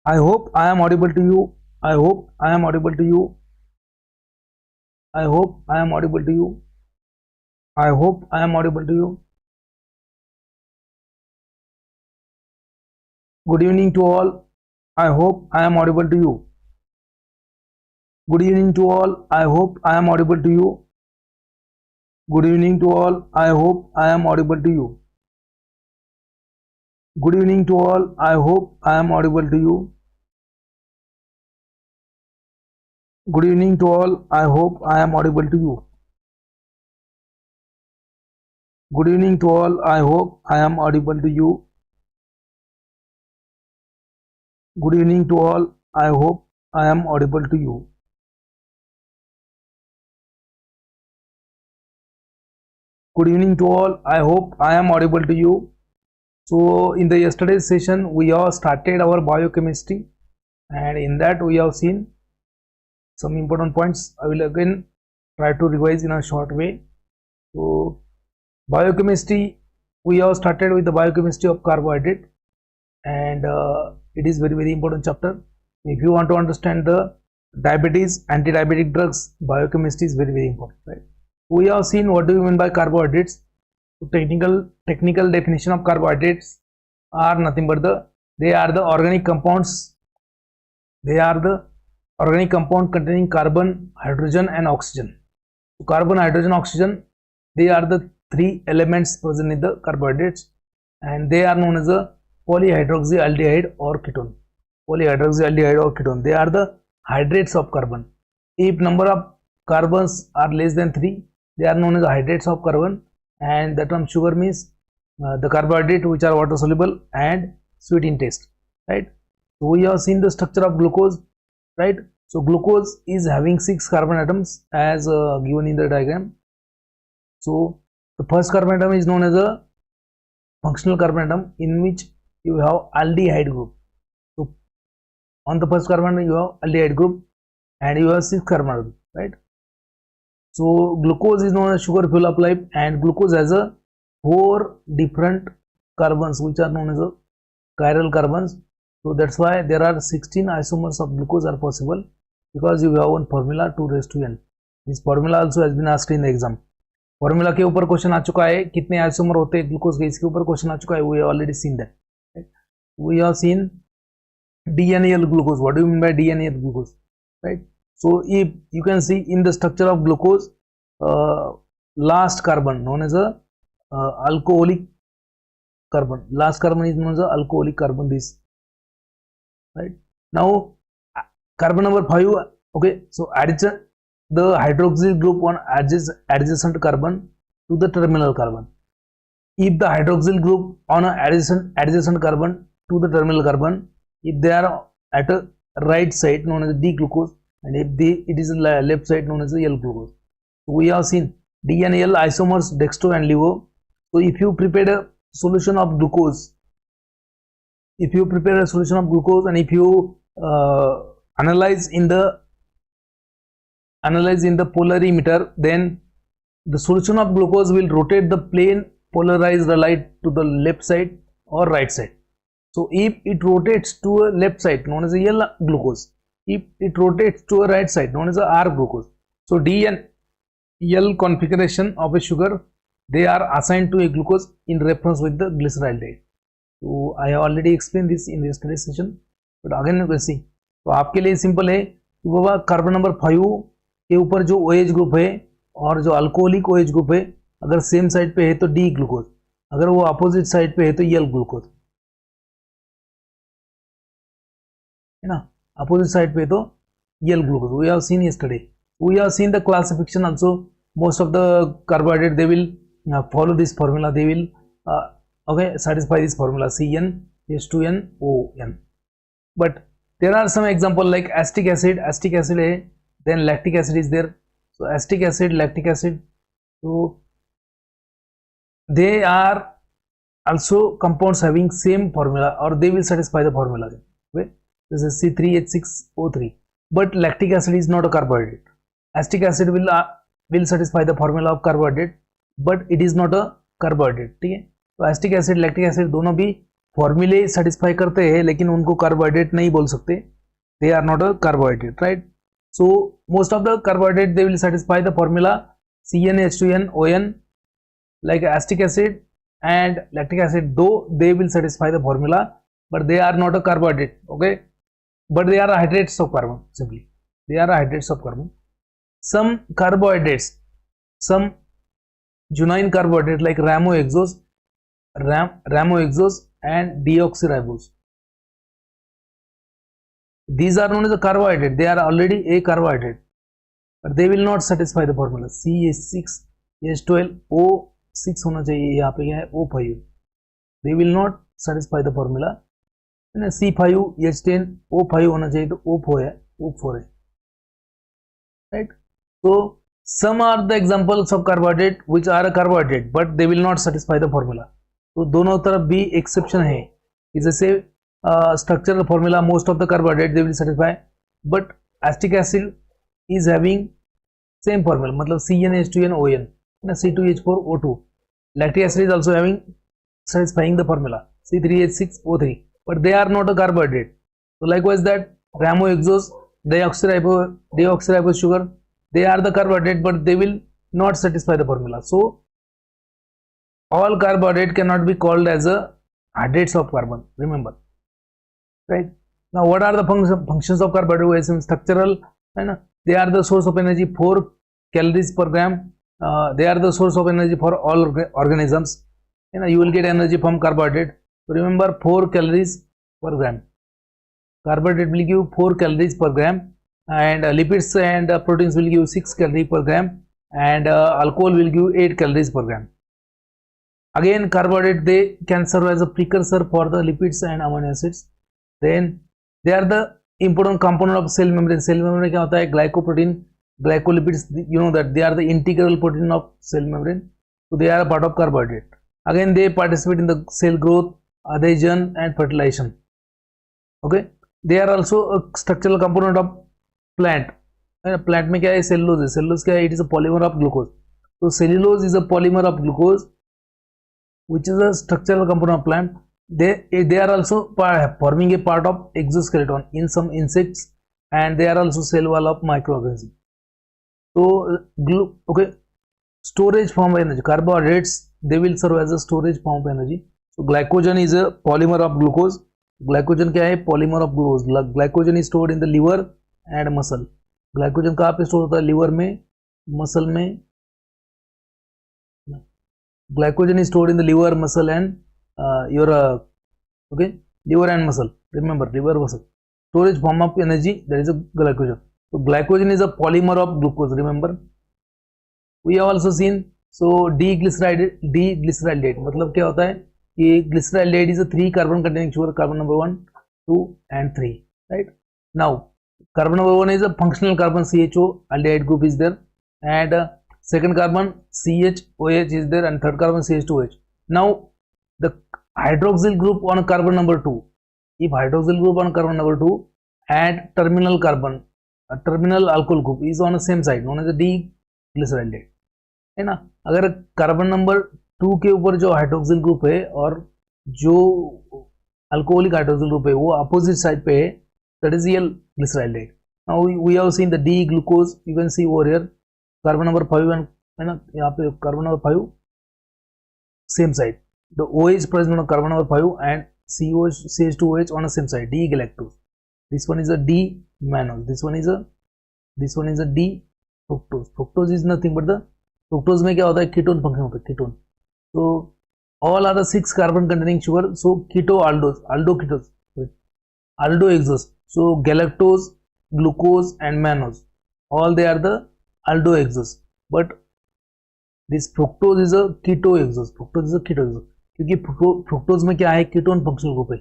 I hope I am audible to you. I hope I am audible to you. I hope I am audible to you. I hope I am audible to you. Good evening to all. I hope I am audible to you. Good evening to all. I hope I am audible to you. Good evening to all. I hope I am audible to you. Good evening to all. I hope I am audible to you. Good evening to all. I hope I am audible to you. Good evening to all. I hope I am audible to you. Good evening to all. I hope I am audible to you. Good evening to all. I hope I am audible to you. So in the yesterday's session we have started our biochemistry, and in that we have seen some important points. I will again try to revise in a short way. So biochemistry, we have started with the biochemistry of carbohydrate, and it is very important chapter. If you want to understand the diabetes, anti-diabetic drugs, biochemistry is very important, right? We have seen what do you mean by carbohydrates. So technical definition of carbohydrates are nothing but they are the organic compounds. They are the organic compound containing carbon, hydrogen and oxygen. So carbon, hydrogen, oxygen, they are the three elements present in the carbohydrates, and they are known as a polyhydroxyaldehyde or ketone. Polyhydroxyaldehyde or ketone, they are the hydrates of carbon. If number of carbons are less than 3, they are known as hydrates of carbon, and the term sugar means the carbohydrate which are water soluble and sweet in taste, right? So we have seen the structure of glucose, right? So glucose is having 6 carbon atoms as given in the diagram. So the first carbon atom is known as a functional carbon atom, in which you have aldehyde group. So on the first carbon atom you have aldehyde group, and you have 6 carbon atoms, right? So glucose is known as sugar fuel of life, and glucose has a 4 different carbons which are known as a chiral carbons. So that's why there are 16 isomers of glucose are possible, because you have one formula 2 raised to n. This formula also has been asked in the exam. Formula के ऊपर question आ चुका है, कितने isomer होते हैं glucose के, इसके ऊपर क्वेश्चन आ चुका है. We have already seen that. We have seen DNAL glucose. What do you mean by DNAL glucose, right? So if you can see in the structure of glucose, last carbon known as a alcoholic carbon. Last carbon is known as a alcoholic carbon. This, right? Now carbon number 5. Okay, so addition the hydroxyl group on adjacent carbon to the terminal carbon. If the hydroxyl group on a adjacent carbon to the terminal carbon, if they are at a right side known as D glucose, and if it is left side known as L glucose. So we have seen DNAL isomers dextro and levo. So if you prepare a solution of glucose, and if you analyze in the polarimeter, then the solution of glucose will rotate the plane polarized light to the left side or right side. So if it rotates to a left side known as a L glucose, if it rotates to a right side known as a R glucose. So D and L configuration of a sugar, they are assigned to a glucose in reference with the glyceraldehyde. So I have already explained this in yesterday's session, but again you can see. तो आपके लिए simple है कि बाबा carbon number 5 के ऊपर जो OH group है और जो अल्कोहलिक OH ग्रुप है, अगर सेम साइड पे है तो D ग्लूकोज, अगर वो अपोजिट साइड पे है तो L ग्लूकोज, है ना, अपोजिट साइड पे तो L glucose. We have seen yesterday. We have seen the classification also. Most of the carbohydrate, they will follow this formula. They will satisfy this formula CnH2nOn. But there are some example like acetic acid है, then lactic acid is there. So acetic acid, lactic acid, so they are also compounds having same formula, or they will satisfy the formula. Okay, this is C3H6O3. But lactic acid is not a carbohydrate. Acetic acid will satisfy the formula of carbohydrate, but it is not a carbohydrate. ठीक है, तो acetic acid, lactic acid दोनों भी फॉर्मूले satisfy करते हैं लेकिन उनको कार्बोहाइड्रेट नहीं बोल सकते, they are not a carbohydrate, right. So most of the carbohydrate they will satisfy the formula CnH2nOn like acetic acid and lactic acid, though they will satisfy the formula but they are not a carbohydrate, okay, but they are hydrates of carbon, simply they are hydrates of carbon. Some carbohydrates, some genuine carbohydrate like ramoxose and deoxyribose, these are known as a carbohydrate, they are already a carbohydrate but they will not satisfy the formula CH6H12O6 होना चाहिए, यहाँ पे क्या है O5, they will not satisfy the formula. C5H10O5 होना चाहिए तो O4 है, right. So some are the examples of carbohydrate which are a carbohydrate but they will not satisfy the formula. तो दोनों तरफ भी exception है, जैसे structural formula most of the carbohydrate they will satisfy but acetic acid is having same formula, मतलब CnH2nOn C2H4O2. lactic acid is also having satisfying the formula C3H6O3 but they are not a carbohydrate. So likewise that ramoxose, deoxyribose sugar, they are the carbohydrate but they will not satisfy the formula. So all carbohydrate cannot be called as a hydrates of carbon, remember, right. Now what are the functions of carbohydrate? Structural, and they are the source of energy, 4 calories per gram, they are the source of energy for all organisms, you will get energy from carbohydrate. So remember 4 calories per gram, carbohydrate will give 4 calories per gram and lipids and proteins will give 6 calories per gram and alcohol will give 8 calories per gram. Again carbohydrate they can serve as a precursor for the lipids and amino acids. Then they are the important component of cell membrane. Cell membrane क्या होता है? Glycoprotein, glycolipids, you know that they are the integral protein of cell membrane. So they are a part of carbohydrate. Again they participate in the cell growth, adhesion and fertilization. Okay, they are also a structural component of plant. Plant में क्या है? Cellulose है. Cellulose क्या है? It is a polymer of glucose. So cellulose is a polymer of glucose which is a structural component of plant. They are also forming a part of exoskeleton in some insects and they are also cell wall of microorganisms. So okay, storage form of energy, carbohydrates they will serve as a storage form of energy. So glycogen is a polymer of glucose. Glycogen क्या है? Polymer of glucose. Glycogen is stored in the liver and muscle. Glycogen कहाँ पे store होता है? Liver में, muscle में. Glycogen is stored in the liver, muscle and your okay, liver and muscle. Remember, liver, muscle. Storage form of energy, that is a glycogen. So glycogen is a polymer of glucose. Remember, we have also seen. So deglycerylate मतलब क्या होता है कि glycerylate is a 3 carbon containing sugar, carbon number 1, 2 and 3, right. Now carbon number 1 is a functional carbon, CHO aldehyde group is there, and second carbon CHOH is there, and third carbon CH2OH. Now the hydroxyl group on carbon number 2, if hydroxyl group on carbon number 2 and terminal carbon, a terminal alcohol group is on the same side, known as a deglycerylate, है ना. अगर carbon number 2 के ऊपर जो hydroxyl group है और जो alcoholic hydroxyl group है वो अपोजिट साइड पे है, that is L glyceraldehyde. Now we have seen the D glucose, you can see over here carbon number 5 है ना, यहाँ पे carbon number 5 same side, the OH present on carbon number 5 and CH2OH on the same side, D galactose. This one is a D mannose. This one is a D fructose. Fructose is nothing but the fructose में क्या होता है? Ketone function होता है, ketone. So all are the 6 carbon containing sugar. So ketoaldose, aldoexose. So galactose, glucose and mannose, all they are the aldoexose. But this fructose is a ketoexose. क्योंकि fructose में क्या है? कीटोन फंक्शनल ग्रुप है,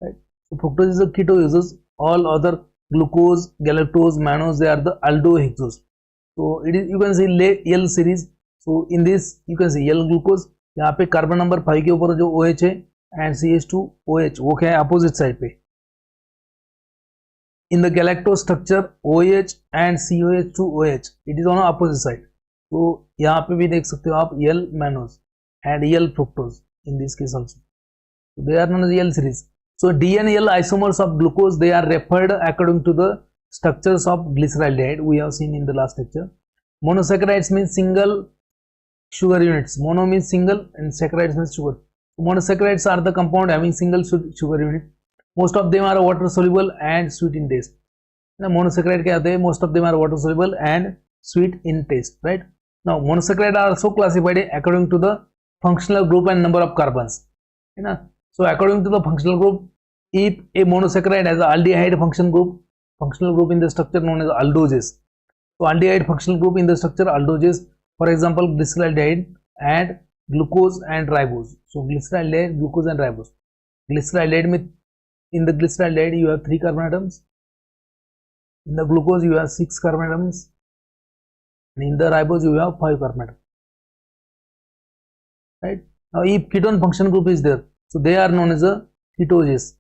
right? So fructose is a ketoexose. All other glucose, galactose, mannose, they are the aldohexose. So it is, you can see L series. So in this you can see L glucose, यहाँ पे carbon number 5 के ऊपर जो OH है and CH2OH वो क्या है? Opposite side पे. In the galactose structure OH and COH2OH it is on the opposite side. तो यहाँ पे भी देख सकते हो आप L mannose and L fructose in this case also. They are known as L series. So D and L isomers of glucose, they are referred according to the structures of glyceraldehyde. We have seen in the last lecture. Monosaccharides means single sugar units. Mono means single and saccharides means sugar. Monosaccharides are the compound having single sugar unit. Most of them are water soluble and sweet in taste. Monosaccharide क्या होते हैं? Most of them are water soluble and sweet in taste, right? Now monosaccharide are also classified according to the functional group and number of carbons. So according to the functional group, if a monosaccharide has an aldehyde functional group in the structure known as aldoses. So aldehyde functional group in the structure aldoses, for example glyceraldehyde and glucose and ribose. So glyceraldehyde, glucose and ribose. Glyceraldehyde, in the glyceraldehyde you have 3 carbon atoms. In the glucose you have 6 carbon atoms. And in the ribose you have 5 carbon atoms. Right? Now if ketone function group is there, so they are known as a ketoses.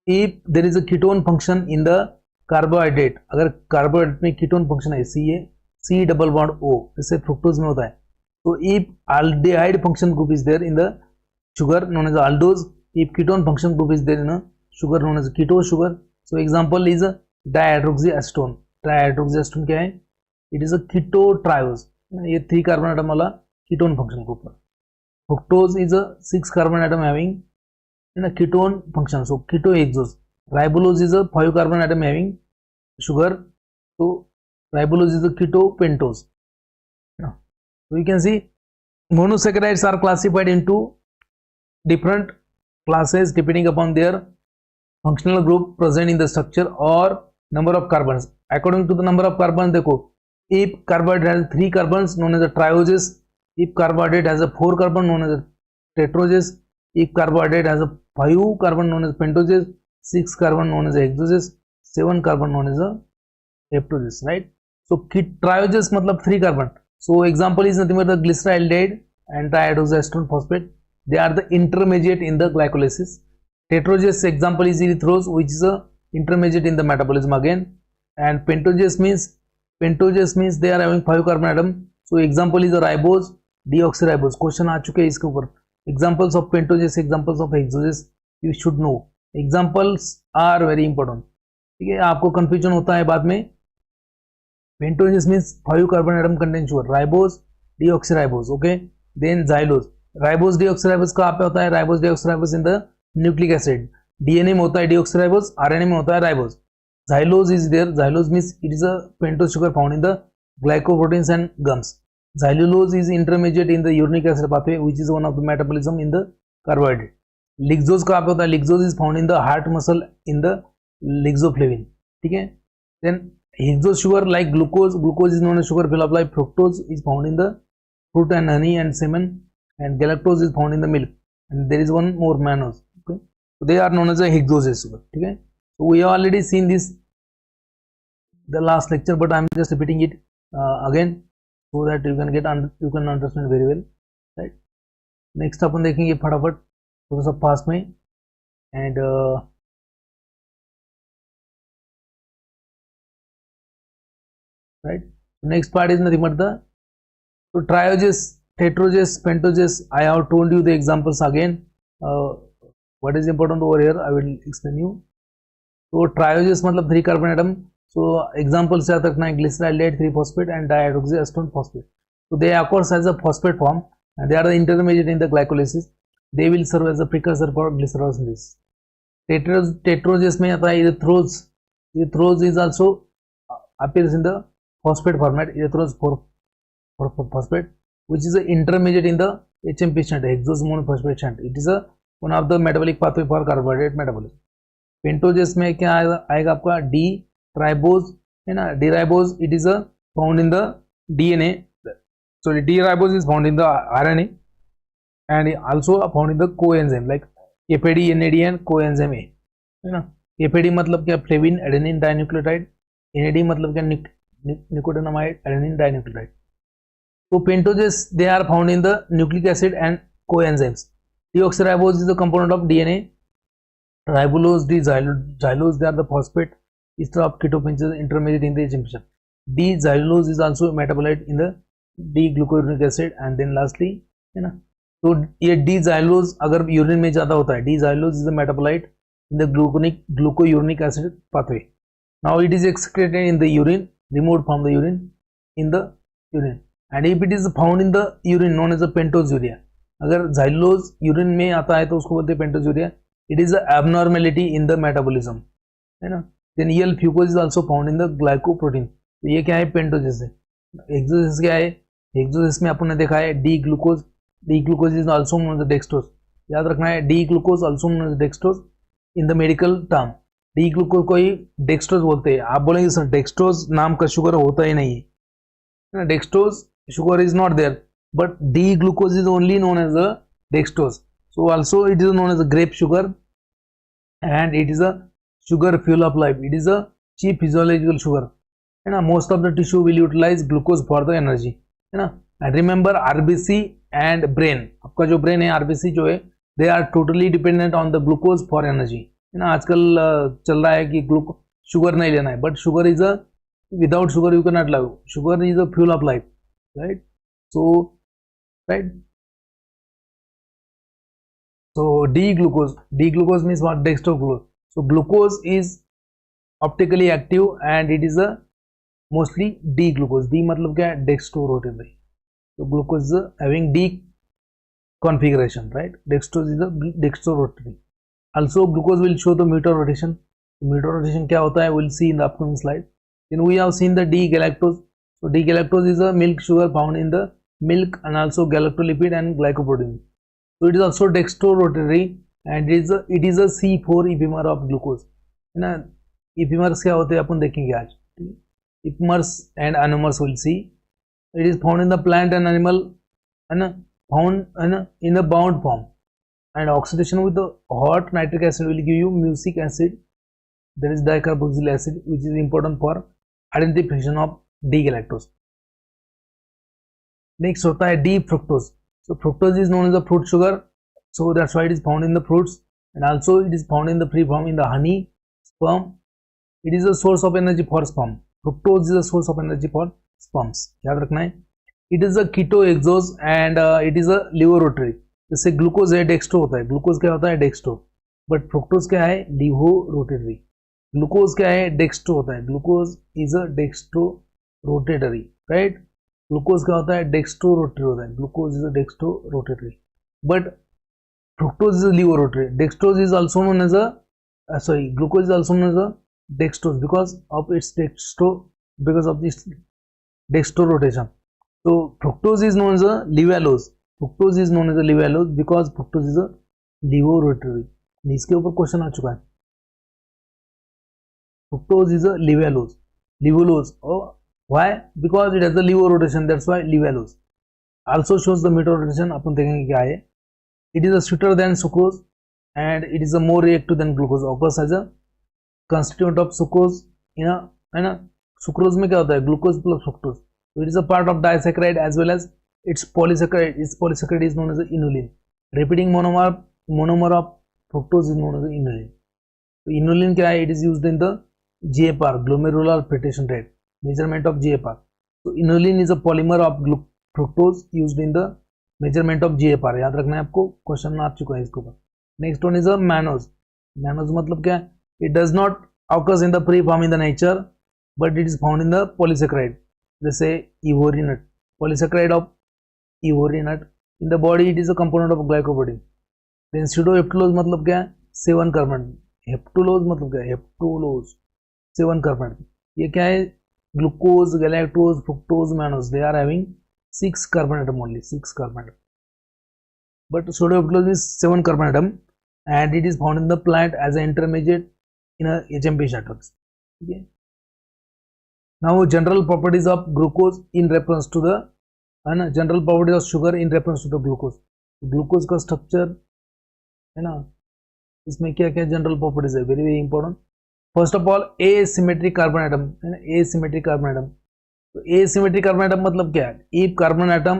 If there is a ketone function in the carbohydrate, अगर carbohydrate में ketone function है C double bond O, जैसे fructose में होता है. So if aldehyde function group is there in the sugar known as aldose, if ketone function group is there in a sugar known as ketose sugar. So example is a dihydroxyacetone. Dihydroxyacetone क्या है? It is a ketotriose. ये 3 carbon atom वाला ketone function group है. Fructose is a 6 carbon atom having in a ketone function, so ketohexose. Ribulose is a 5 carbon atom having sugar, so ribulose is a ketopentose. So you can see monosaccharides are classified into different classes depending upon their functional group present in the structure or number of carbons. According to the number of carbons, देखो, if carbohydrate has 3 carbons known as a trioses, if carbohydrate has a 4 carbon known as a tetroses, if carbohydrate has a 5 carbon known as pentoses, 6 carbon known as hexoses, 7 carbon known as a heptoses, right? So trioses मतलब 3 carbon. So example is nothing but the glyceraldehyde and dihydroxyacetone phosphate. They are the intermediate in the glycolysis. Tetroses example is erythrose, which is a intermediate in the metabolism again. And pentoses means they are having 5 carbon atom. So example is a ribose, deoxyribose. Question आ चुके हैं इसके ऊपर. Examples of pentoses, examples of hexoses you should know. Examples are very important. ठीक है, आपको confusion होता है बाद में. Pentoses means 5 carbon atom contain sugar. Ribose, deoxyribose. Okay. Then xylose. Ribose deoxyribose कहाँ पे होता है? Ribose deoxyribose in the nucleic acid. DNA में होता है deoxyribose, RNA में होता है ribose. Xylose is there. Xylose means it is a pentose sugar found in the glycoproteins and gums. Xylulose is intermediate in the uric acid pathway, which is one of the metabolism in the carbohydrate. Lixose कहाँ पे होता है? Lixose is found in the heart muscle in the lixoflavin. ठीक है. Then hexose sugar like glucose. Glucose is known as sugar phenol of life. Fructose is found in the fruit and honey and semen, and galactose is found in the milk. And there is one more mannose. Okay. So they are known as a hexose sugar. Okay. So we have already seen this the last lecture, but I am just repeating it again so that you can understand very well. Right. Next अपन देखेंगे फटाफट थोड़ा सा fast में and right. Next part is nothing but the so trioses, tetroses, pentoses. I have told you the examples again. What is important over here? I will explain you. So trioses मतलब 3 carbon atom. So examples याद रखना है glyceraldehyde 3-phosphate and dihydroxyacetone phosphate. So they occurs as a phosphate form and they are the intermediate in the glycolysis. They will serve as a precursor for glycerosynthesis. Tetroses में आता है erythrose. Erythrose is also appears in the phosphate format. Erythrose phosphate, which is an intermediate in the HMP shunt, hexose monophosphate shunt. It is a one of the metabolic pathway for carbohydrate metabolism. Pentoses में क्या आएगा आपका D-ribose है ना. D-ribose it is a found in the DNA. Sorry, D-ribose is found in the RNA and also found in the coenzyme like FAD, NAD and coenzyme A है ना. FAD मतलब क्या? Flavin adenine dinucleotide. NAD मतलब क्या? Nicotinamide adenine dinucleotide. So pentoses they are found in the nucleic acid and coenzymes. Deoxyribose is the component of DNA. Ribulose, D-xylose they are the phosphate ester of ketopentose intermediate in the HMP. D-xylose is also a metabolite in the D-glucuronic acid. And then lastly, you know, तो ये D xylose अगर urine में ज्यादा होता है, D xylose is the metabolite in the glucuronic acid pathway. Now it is excreted in the urine, removed from the urine in the urine, and if it is found in the urine known as a pentosuria. अगर xylose urine में आता है तो उसको बोलते हैं pentosuria. It is a abnormality in the metabolism, है ना. Then L fucose is also found in the glycoprotein. तो ये क्या है, पेंटोजेस है. हेक्सोजेस क्या है, हेक्सोजेस में अपन ने देखा है D glucose. D glucose is also known as dextrose. याद रखना है, D glucose also known as dextrose in the medical term. D glucose को ही डेक्सट्रोज बोलते हैं. आप बोलेंगे सर डेक्सट्रोज नाम का शुगर होता ही नहीं है, dextrose sugar is not there, but D glucose is only known as a dextrose. So also it is known as a grape sugar, and it is a sugar fuel of life. It is a cheap physiological sugar, है ना. Most of the tissue will utilize glucose for the energy, है ना. And remember RBC and brain, आपका जो brain है, RBC जो है, they are totally dependent on the glucose for energy, है ना. आजकल चल रहा है कि sugar नहीं लेना है, but sugar is a, without sugar you cannot live. Sugar is a fuel of life, right? So right, so D glucose means what, dextrose. So glucose is optically active and it is a mostly D glucose. D मतलब क्या है, dextrorotary. So glucose is having D configuration, right? Dextrose is a dextrorotary. Also glucose will show the mutual rotation. Mutual rotation क्या होता है, we'll see in the upcoming slide. Then we have seen the D galactose. So D galactose is a milk sugar found in the milk and also galactolipid and glycoprotein. So it is also dextrorotary and it is a C4 epimer of glucose, है ना. epimers क्या होते हैं अपन देखेंगे आज. epimers and anomers will see. It is found in the plant and animal, है ना, found in the bound form, and oxidation with the hot nitric acid will give you mucic acid, that is dicarboxyl acid, which is important for identification of D galactose. Next होता है D fructose. So fructose is known as a fruit sugar, so that's why it is found in the fruits, and also it is found in the free form in the honey, sperm. It is a source of energy for sperm. Fructose is a source of energy for sperms. याद रखना है. It is a ketoexose and it is a levorotary. जैसे glucose है, dextro होता है. Glucose क्या होता है, डेक्स्ट्रो. बट फ्रुक्टोज क्या है, लिवोरोटेटरी. ग्लूकोज क्या है, डेक्स्ट्रो होता है. Glucose is a dextro rotatory, right. Glucose क्या होता है, डेक्स्ट्रो रोटरी होता है. Glucose is a dextro rotatory, but fructose is levorotatory. Dextrose is also known as a glucose is also known as a dextrose because of its dextro rotation. So fructose is known as a levalose. Fructose is known as a levalose because fructose is a levorotary. इसके ऊपर question आ चुका है. Fructose is a levalose. Oh, why? Because it has a levo rotation, that's why levalose. Also shows the mutual rotation. अपन देखेंगे क्या है. It is a sweeter than sucrose and it is a more reactive than glucose. Occurs as a constituent of sucrose in a, है ना. Sucrose में क्या होता है, glucose plus fructose. So it is a part of disaccharide as well as its polysaccharide. Its polysaccharide is known as inulin. Repeating monomer of fructose is known as inulin. So inulin क्या है, it is used in the GFR, glomerular filtration rate, measurement of GFR. So inulin is a polymer of fructose used in the measurement of GFR. याद रखना है आपको, question आ चुका है इसके ऊपर. Next one is a mannose. Mannose मतलब क्या है, it does not occurs in the free form in the nature but it is found in the polysaccharide. जैसे ivory nut, polysaccharide of ivory nut. In the body it is a component of glycoprotein. Then pseudoheptulose मतलब क्या है, 7 carbon. हेप्टुलोज मतलब क्या है, हेप्टुलोज 7 carbon. ये क्या है, glucose, galactose, fructose, mannose, they are having 6 carbon atom only, 6 carbon atom. But pseudoheptulose is 7 carbon atom and it is found in the plant as an intermediate in a HMP shuttles. Okay. Now general properties of glucose in reference to the general properties of sugar in reference to the glucose. Glucose का structure है ना, इसमें क्या क्या general properties है, very very important. First of all asymmetric carbon atom है ना, asymmetric carbon atom. तो asymmetric कार्बन एटम मतलब क्या है, इफ कार्बन एटम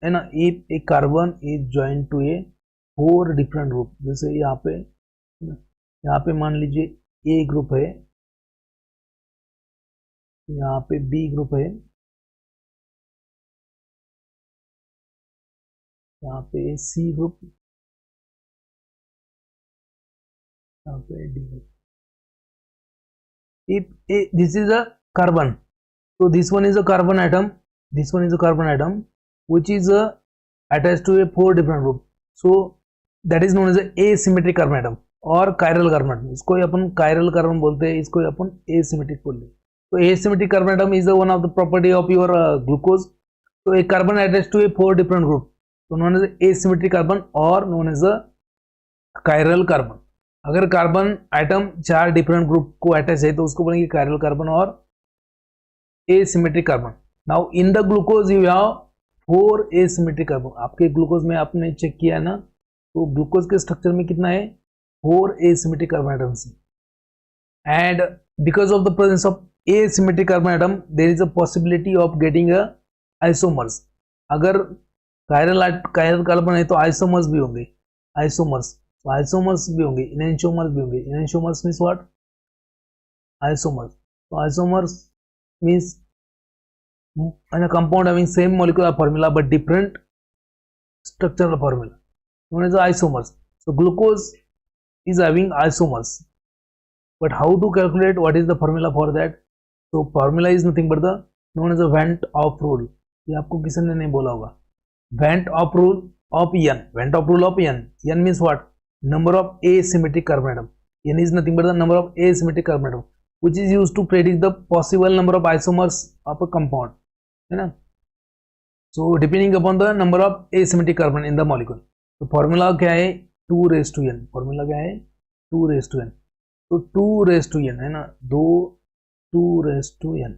है ना, if a carbon is join to a 4 different group. जैसे यहाँ पे मान लीजिए ए ग्रुप है, यहाँ पे बी ग्रुप है, यहाँ पे सी ग्रुप, यहाँ पे D group. If this is a carbon, so this one is a carbon atom, this one is a carbon atom which is attached to a 4 different group, so that is known as a asymmetric carbon atom और chiral carbon atom. इसको अपन chiral carbon बोलते हैं, इसको अपन asymmetric बोलते हैं. So asymmetric carbon atom is the one of the property of your glucose. So a carbon attached to a 4 different group, so known as asymmetric carbon or known as a chiral carbon. अगर carbon atom 4 different group को attach है तो उसको बोलेंगे chiral carbon और asymmetric carbon. Now in the glucose you have 4 asymmetric carbon. आपके glucose में आपने चेक किया है ना, तो ग्लूकोज के स्ट्रक्चर में कितना है, 4 asymmetric carbon atoms. And because of the presence of asymmetric carbon atom there is a possibility of getting a isomers. अगर कायरल कार्बन है तो आइसोमर्स भी होंगे, आइसोमर्स. तो आइसोमर्स भी होंगे, इनएंशियोमर्स भी होंगे. इनएंशियोमर्स मीन्स व्हाट, आइसोमर्स. तो isomers means a compound having same molecular formula but different structural formula known as isomers. So glucose is having isomers, but how to calculate, what is the formula for that? So formula is nothing but the known as a Vent Off rule. ये आपको किसी ने नहीं बोला होगा. Vent Off rule of N. Vent Off rule of N. N means what? Number of asymmetric carbon atom. N is nothing but the number of asymmetric carbon atom, which is used to predict the possible number of isomers of a compound. है ना. So depending upon the number of asymmetric carbon in the molecule. तो formula क्या है, 2 raised to n. Formula क्या है, 2 raised to n. तो 2 raised to n है ना, 2 raised to n.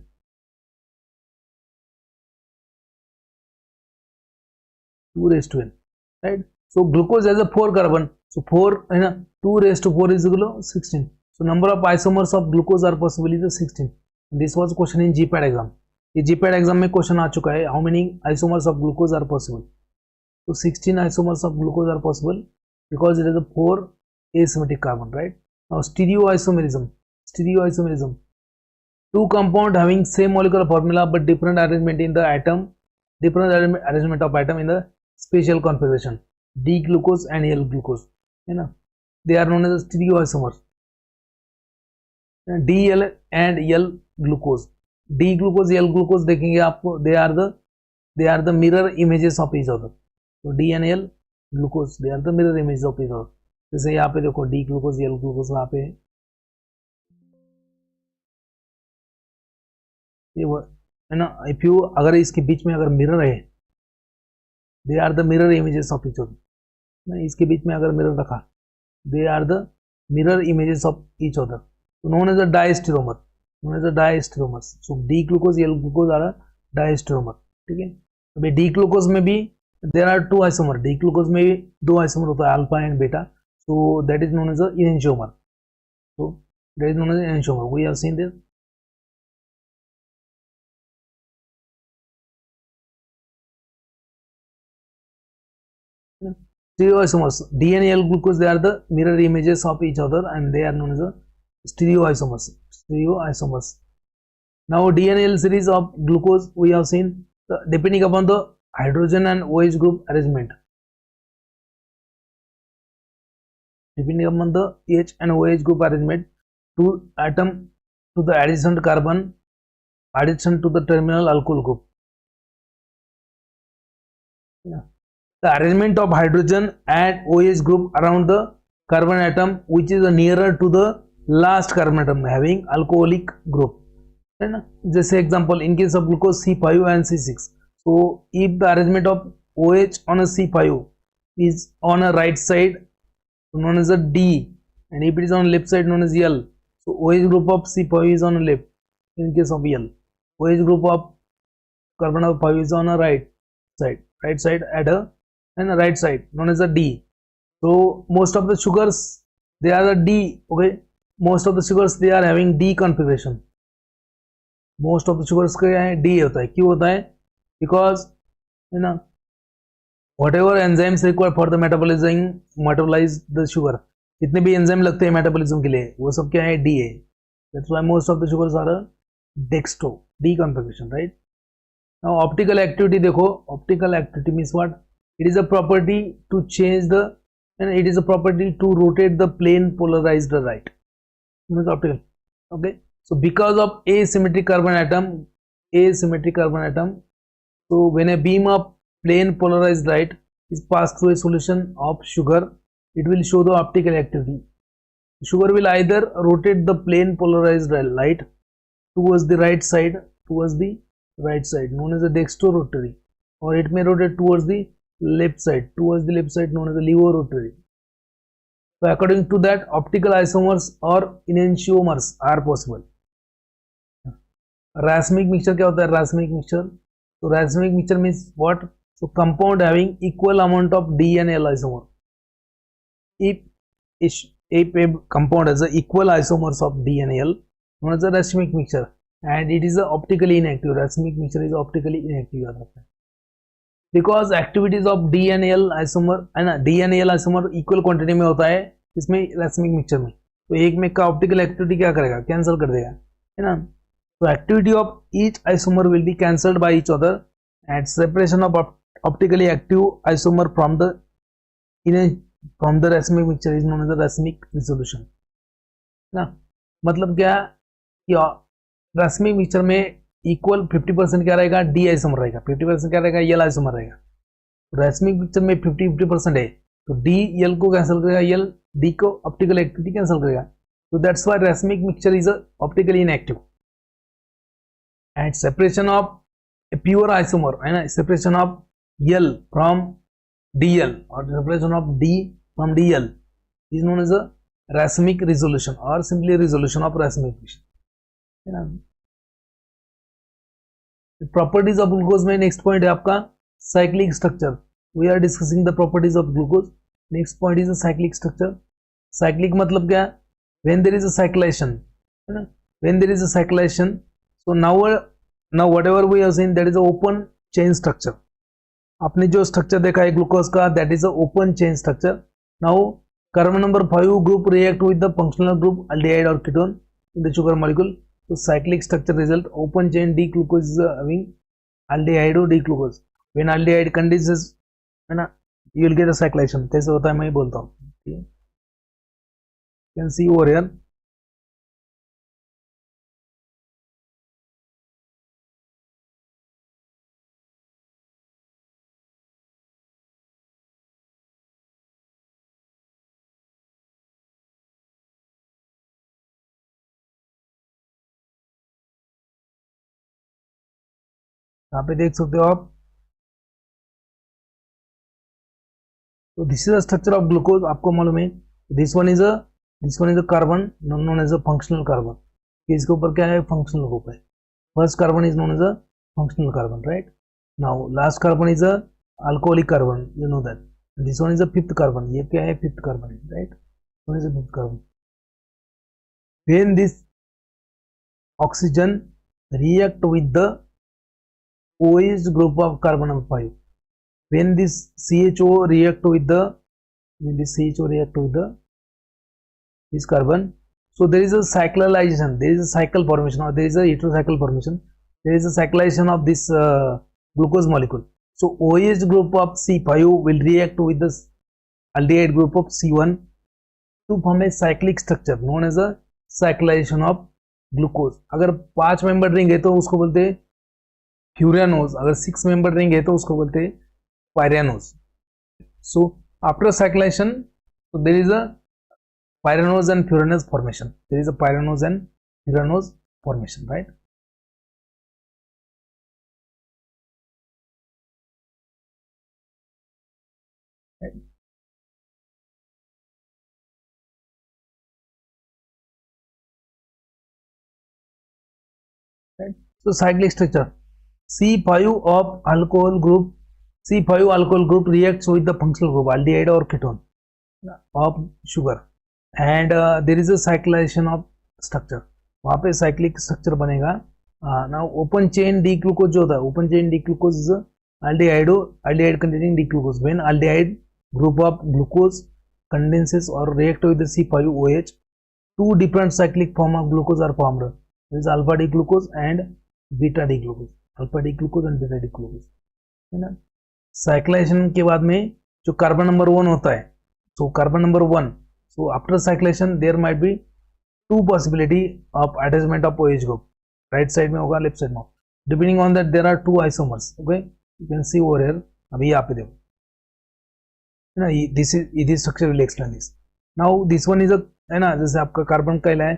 2 raised to n, right? So glucose has a 4 carbon. So 4 है ना, 2 raised to 4 is equal to 16. So number of isomers of glucose are possible is 16. This was question in GPAT exam. ये GPAT exam में question आ चुका है, how many isomers of glucose are possible. तो 16 isomers of glucose are possible because it is a 4 asymmetric carbon, right. Now stereoisomerism. Stereoisomerism, 2 compound having same molecular formula but different arrangement in the atom, different arrangement of atom in the special configuration, D glucose and L glucose, है ना. They are known as stereoisomers, DL and L glucose. D glucose, L glucose देखेंगे आपको, they are the mirror images of each other. तो D and L glucose, they are the mirror images of each other. जैसे यहाँ पे देखो D glucose, L glucose, यहाँ पे ये है ना. इफ यू अगर इसके बीच में अगर मिरर है, they are the mirror images of each other. इसके बीच में अगर मिरर रखा, they are the mirror images of each other. Known as a diastereomer, known as the diastereomers. So D glucose, L glucose are a diastereomer. ठीक है. अभी D glucose में भी there are 2 isomer. D glucose में भी 2 isomer होता है, alpha and beta. So that is known as a enantiomer. So that is known as enantiomer. We have seen this. Stereoisomers, D and L glucose, they are the mirror images of each other and they are known as a stereoisomers. Stereoisomers. Now D and L series of glucose we have seen, depending upon the hydrogen and OH group arrangement. Depending upon the H and OH group arrangement, to atom to the adjacent carbon, addition to the terminal alkyl group. Yeah. The arrangement of hydrogen and OH group around the carbon atom which is nearer to the last carbon atom having alcoholic group, है ना. जैसे example in case of glucose C5 and C6. So if the arrangement of OH on a C5 is on a right side known as a D and if it is on left side known as L, so OH group of C5 is on a left in case of L. OH group of carbon of 5 is on a right side at a and right side known as a D. So most of the sugars they are a D, okay. Most of the sugars they are having D configuration. Most of the sugars क्या है, D होता है. क्यों होता है? Because है ना, whatever enzymes required for the metabolize the sugar, जितने भी एंजाइम लगते हैं मेटाबॉलिज्म के लिए वो सब क्या है, D है. That's why most of the sugars are a dextro, D configuration, right? Now optical activity देखो, optical activity means what? It is a property to change the, and it is a property to rotate the plane polarized right. Optical. Okay. So because of asymmetric carbon atom, so when a beam of plane polarized light is passed through a solution of sugar, it will show the optical activity. Sugar will either rotate the plane polarized light towards the right side, known as a dextrorotary, or it may rotate towards the left side, known as a levorotary. So according to that, optical isomers or enantiomers are possible. Racemic mixture क्या होता है? Racemic mixture. So racemic mixture means what? So compound having equal amount of D and L isomer. If a compound has a equal isomers of D and L, known as a racemic mixture, and it is a optically inactive. Racemic mixture is optically inactive. याद रखना. Because activities of D and L isomer है ना, D and L isomer equal quantity में होता है इसमें racemic mixture में, तो एक में का optical activity क्या करेगा? कैंसिल कर देगा, है ना. So activity of each isomer will be cancelled by each other, and separation of optically active isomer from the racemic mixture is known as the racemic resolution. ना मतलब क्या कि racemic mixture में इक्वल 50% क्या रहेगा? डी आइसोमर रहेगा, 50% क्या रहेगा? एल आइसोमर रहेगा. रैसमिक मिक्सचर में 50% है, तो डी एल को कैंसिल करेगा, एल डी को ऑप्टिकल एक्टिविटी कैंसिल करेगा. तो that's why racemic mixture is optically inactive. And separation of a pure isomer है ना, separation of L from D L और separation of D from D L is known as a racemic resolution और simply resolution of racemic mixture, है ना. Properties of glucose में next point है आपका cyclic structure. We are discussing the properties of glucose. Next point is a cyclic structure. Cyclic मतलब क्या? When there is a cyclization, है ना, when there is a cyclization. So now whatever we have seen that is a open chain structure. आपने जो structure देखा है glucose का, that is a open chain structure. Now carbon number 5 group react with the functional group aldehyde or ketone in the sugar molecule. So cyclic structure result, open chain D-glucose is having aldehyde or D-glucose. When aldehyde condenses, है ना, you will get a cyclation. कैसे होता है मैं ही बोलता हूँ. You can see over here. यहाँ पे देख सकते हो आप. तो this is the structure of glucose. आपको मालूम है this one is a carbon known as a functional carbon. इसके ऊपर क्या है? फंक्शनल ग्रुप है. First carbon is known as a functional carbon, right. Now last carbon is a alcoholic carbon, you know that. This one is a fifth carbon. ये क्या है? Fifth carbon, right. One is a fifth carbon. When this oxygen react with the OH group of carbon number 5, when this CHO react with this carbon, so there is a cyclization, there is a cycle formation, or there is a heterocycle formation, there is a cyclization of this glucose molecule. So OH group of C5 will react with the aldehyde group of C1 to form a cyclic structure known as a cyclization of glucose. अगर 5 member ring है तो उसको बोलते हैं फ्यूरियानोज. अगर 6 member ring है तो उसको बोलते हैं pyranose. So after cyclization there is a pyranose and furanose formation. There is a pyranose and furanose formation, right. So cyclic structure. C5 of alcohol group reacts with the functional group aldehyde or ketone of sugar, and there is a cyclization of structure. वहाँ पे cyclic structure बनेगा. Now open chain D-glucose जो होता है, open chain D-glucose is a aldehyde containing D-glucose. When aldehyde group of glucose condenses or react with the C5OH, two different cyclic form of glucose are formed. There is alpha D-glucose and beta D-glucose. Alpha D glucose and beta D glucose, है ना. साइक्लेशन के बाद में जो carbon number 1 होता है, so carbon number 1, so after cyclization there might be two possibility of attachment of OH group, right side में होगा लेफ्ट साइड में, depending on that there are two isomers. Okay, you can see over here. अभी यहाँ पे देखो है ना, this structure will explain this. Now this one is a, है ना, जैसे आपका कार्बन का है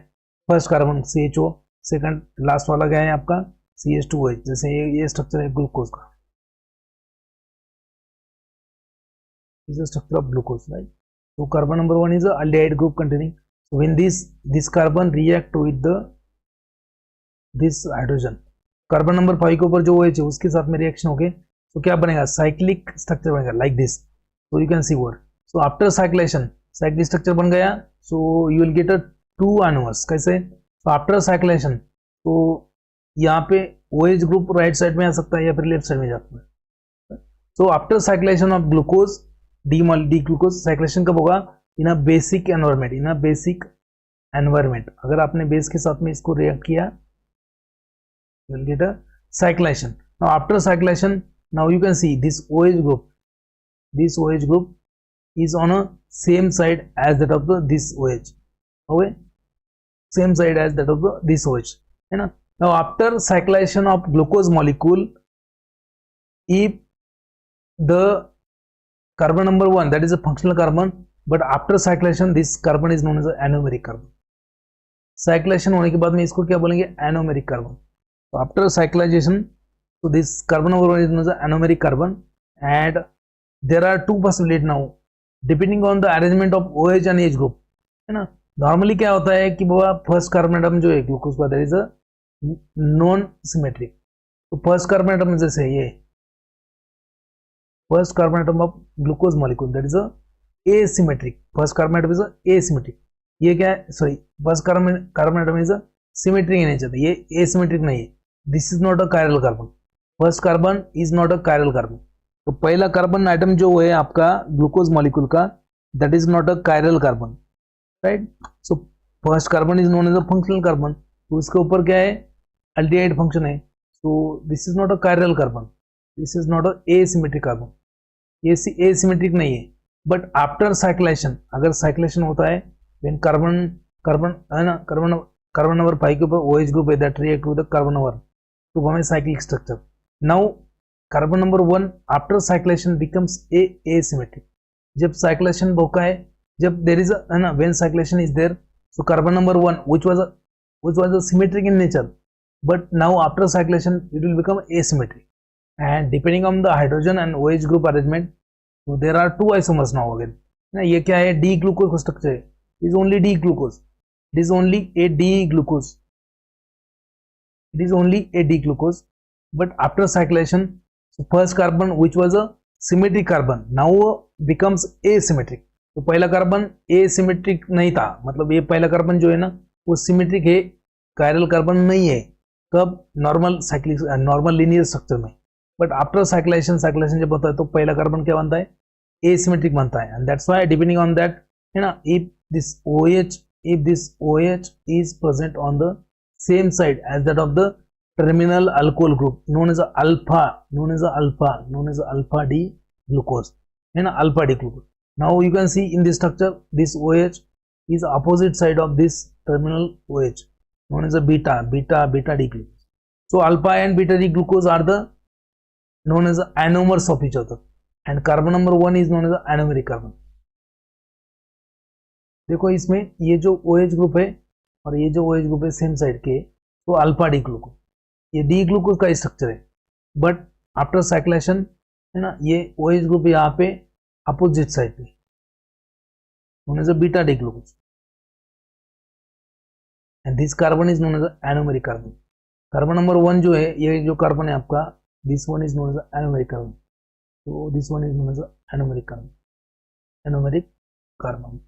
first carbon CHO, second last वाला क्या है आपका CH2OH. जैसे ये स्ट्रक्चर है ग्लूकोज का, is a structure of glucose, right? So carbon number 1 is a aldehyde group containing, so when this carbon react with this hydrogen, carbon number 5 के ऊपर जो OH है उसके साथ में रिएक्शन होके तो क्या बनेगा, साइक्लिक स्ट्रक्चर बनेगा like this. So you can see over. So after cyclization cyclic structure बन गया, so you will get a 2 anomers. कैसे? सो आफ्टर साइक्लेशन तो यहाँ पे OH ग्रुप राइट साइड में आ सकता है या फिर लेफ्ट साइड में जा सकता है. So after साइक्लेशन of glucose D glucose, cyclization कब होगा, in a basic environment, in a basic environment. अगर आपने बेस के साथ में इसको रिएक्ट किया you will get a cyclation. Now after cyclation, now you can see this OH group is on a same side as that of this OH. Okay, same side as that of this OH, है ना. Now after cyclation of glucose molecule, if the carbon number 1, that is a functional carbon, but after cyclation this carbon is known as anomeric carbon. Cyclation होने के बाद में इसको क्या बोलेंगे, anomeric carbon. So after cyclization, so this carbon number 1 is known as anomeric carbon, and there are two possibilities now depending on the arrangement of OH and H group, है ना. Normally क्या होता है कि बाबा फर्स्ट कार्बन एटम जो है glucose का, that is a non symmetric. तो फर्स्ट कार्बन एटम जैसे ये first carbon atom of glucose molecule, that is a asymmetric. First carbon atom is a asymmetric. ये क्या है, sorry, first carbon atom is a symmetric in nature, ये asymmetric नहीं है. This is not a chiral carbon. First carbon is not a chiral carbon. तो पहला carbon atom जो है आपका ग्लूकोज मॉलिक्यूल का, that is not a chiral carbon, right. So first carbon is known as a functional carbon. तो इसके ऊपर क्या है, अल्डिहाइड फंक्शन है. So this is not a chiral carbon, this is not a asymmetric carbon. ये asymmetric नहीं है. But after साइक्लेशन, अगर साइक्लेशन होता है व्हेन कार्बन है ना, कार्बन नंबर 5 के ऊपर OH ग्रुप है that react with the carbon number तो हमें cyclic structure. Now carbon number 1 after cyclization becomes asymmetric. जब साइक्लेशन होता है, जब देयर इज है ना, when cyclization is there, so carbon number 1 which was a symmetric in nature, but now after cyclation it will become asymmetric, and depending on the hydrogen and OH group arrangement, so there are two isomers now again. ना ये क्या है, D glucose का structure है, is only D glucose. It is only a D glucose. It is only a D glucose. But after cyclation, so first carbon which was a symmetric carbon now becomes asymmetric. तो पहला carbon asymmetric नहीं था, मतलब ये पहला carbon जो है ना वो सिमेट्रिक है, कायरल कार्बन नहीं है. कब, नॉर्मल लीनियर स्ट्रक्चर में. बट आफ्टर साइक्लेशन जब होता है तो पहला कार्बन क्या बनता है, एसिमेट्रिक बनता है. And that's why depending on that, है ना, if this OH is present on the same side as that of the terminal alcohol group known as alpha D glucose, है ना, alpha D glucose. Now you can see in this structure this OH is opposite side of this terminal OH known as a beta D glucose. So alpha and beta D glucose are the known as the anomers of each other, and carbon number 1 is known as the anomeric carbon. देखो इसमें ये जो OH group है और ये जो OH group है same side के, तो अल्फा डी ग्लूकोज, ये डी ग्लूकोज का स्ट्रक्चर है. बट आफ्टर साइक्लेशन, है ना, ये OH ग्रुप यहाँ पे अपोजिट साइड पे known as a beta D glucose, and this carbon is known as a anomeric carbon. Carbon number 1 जो है, ये जो कार्बन है आपका, this one is known as a anomeric carbon. तो this one is known as a anomeric carbon.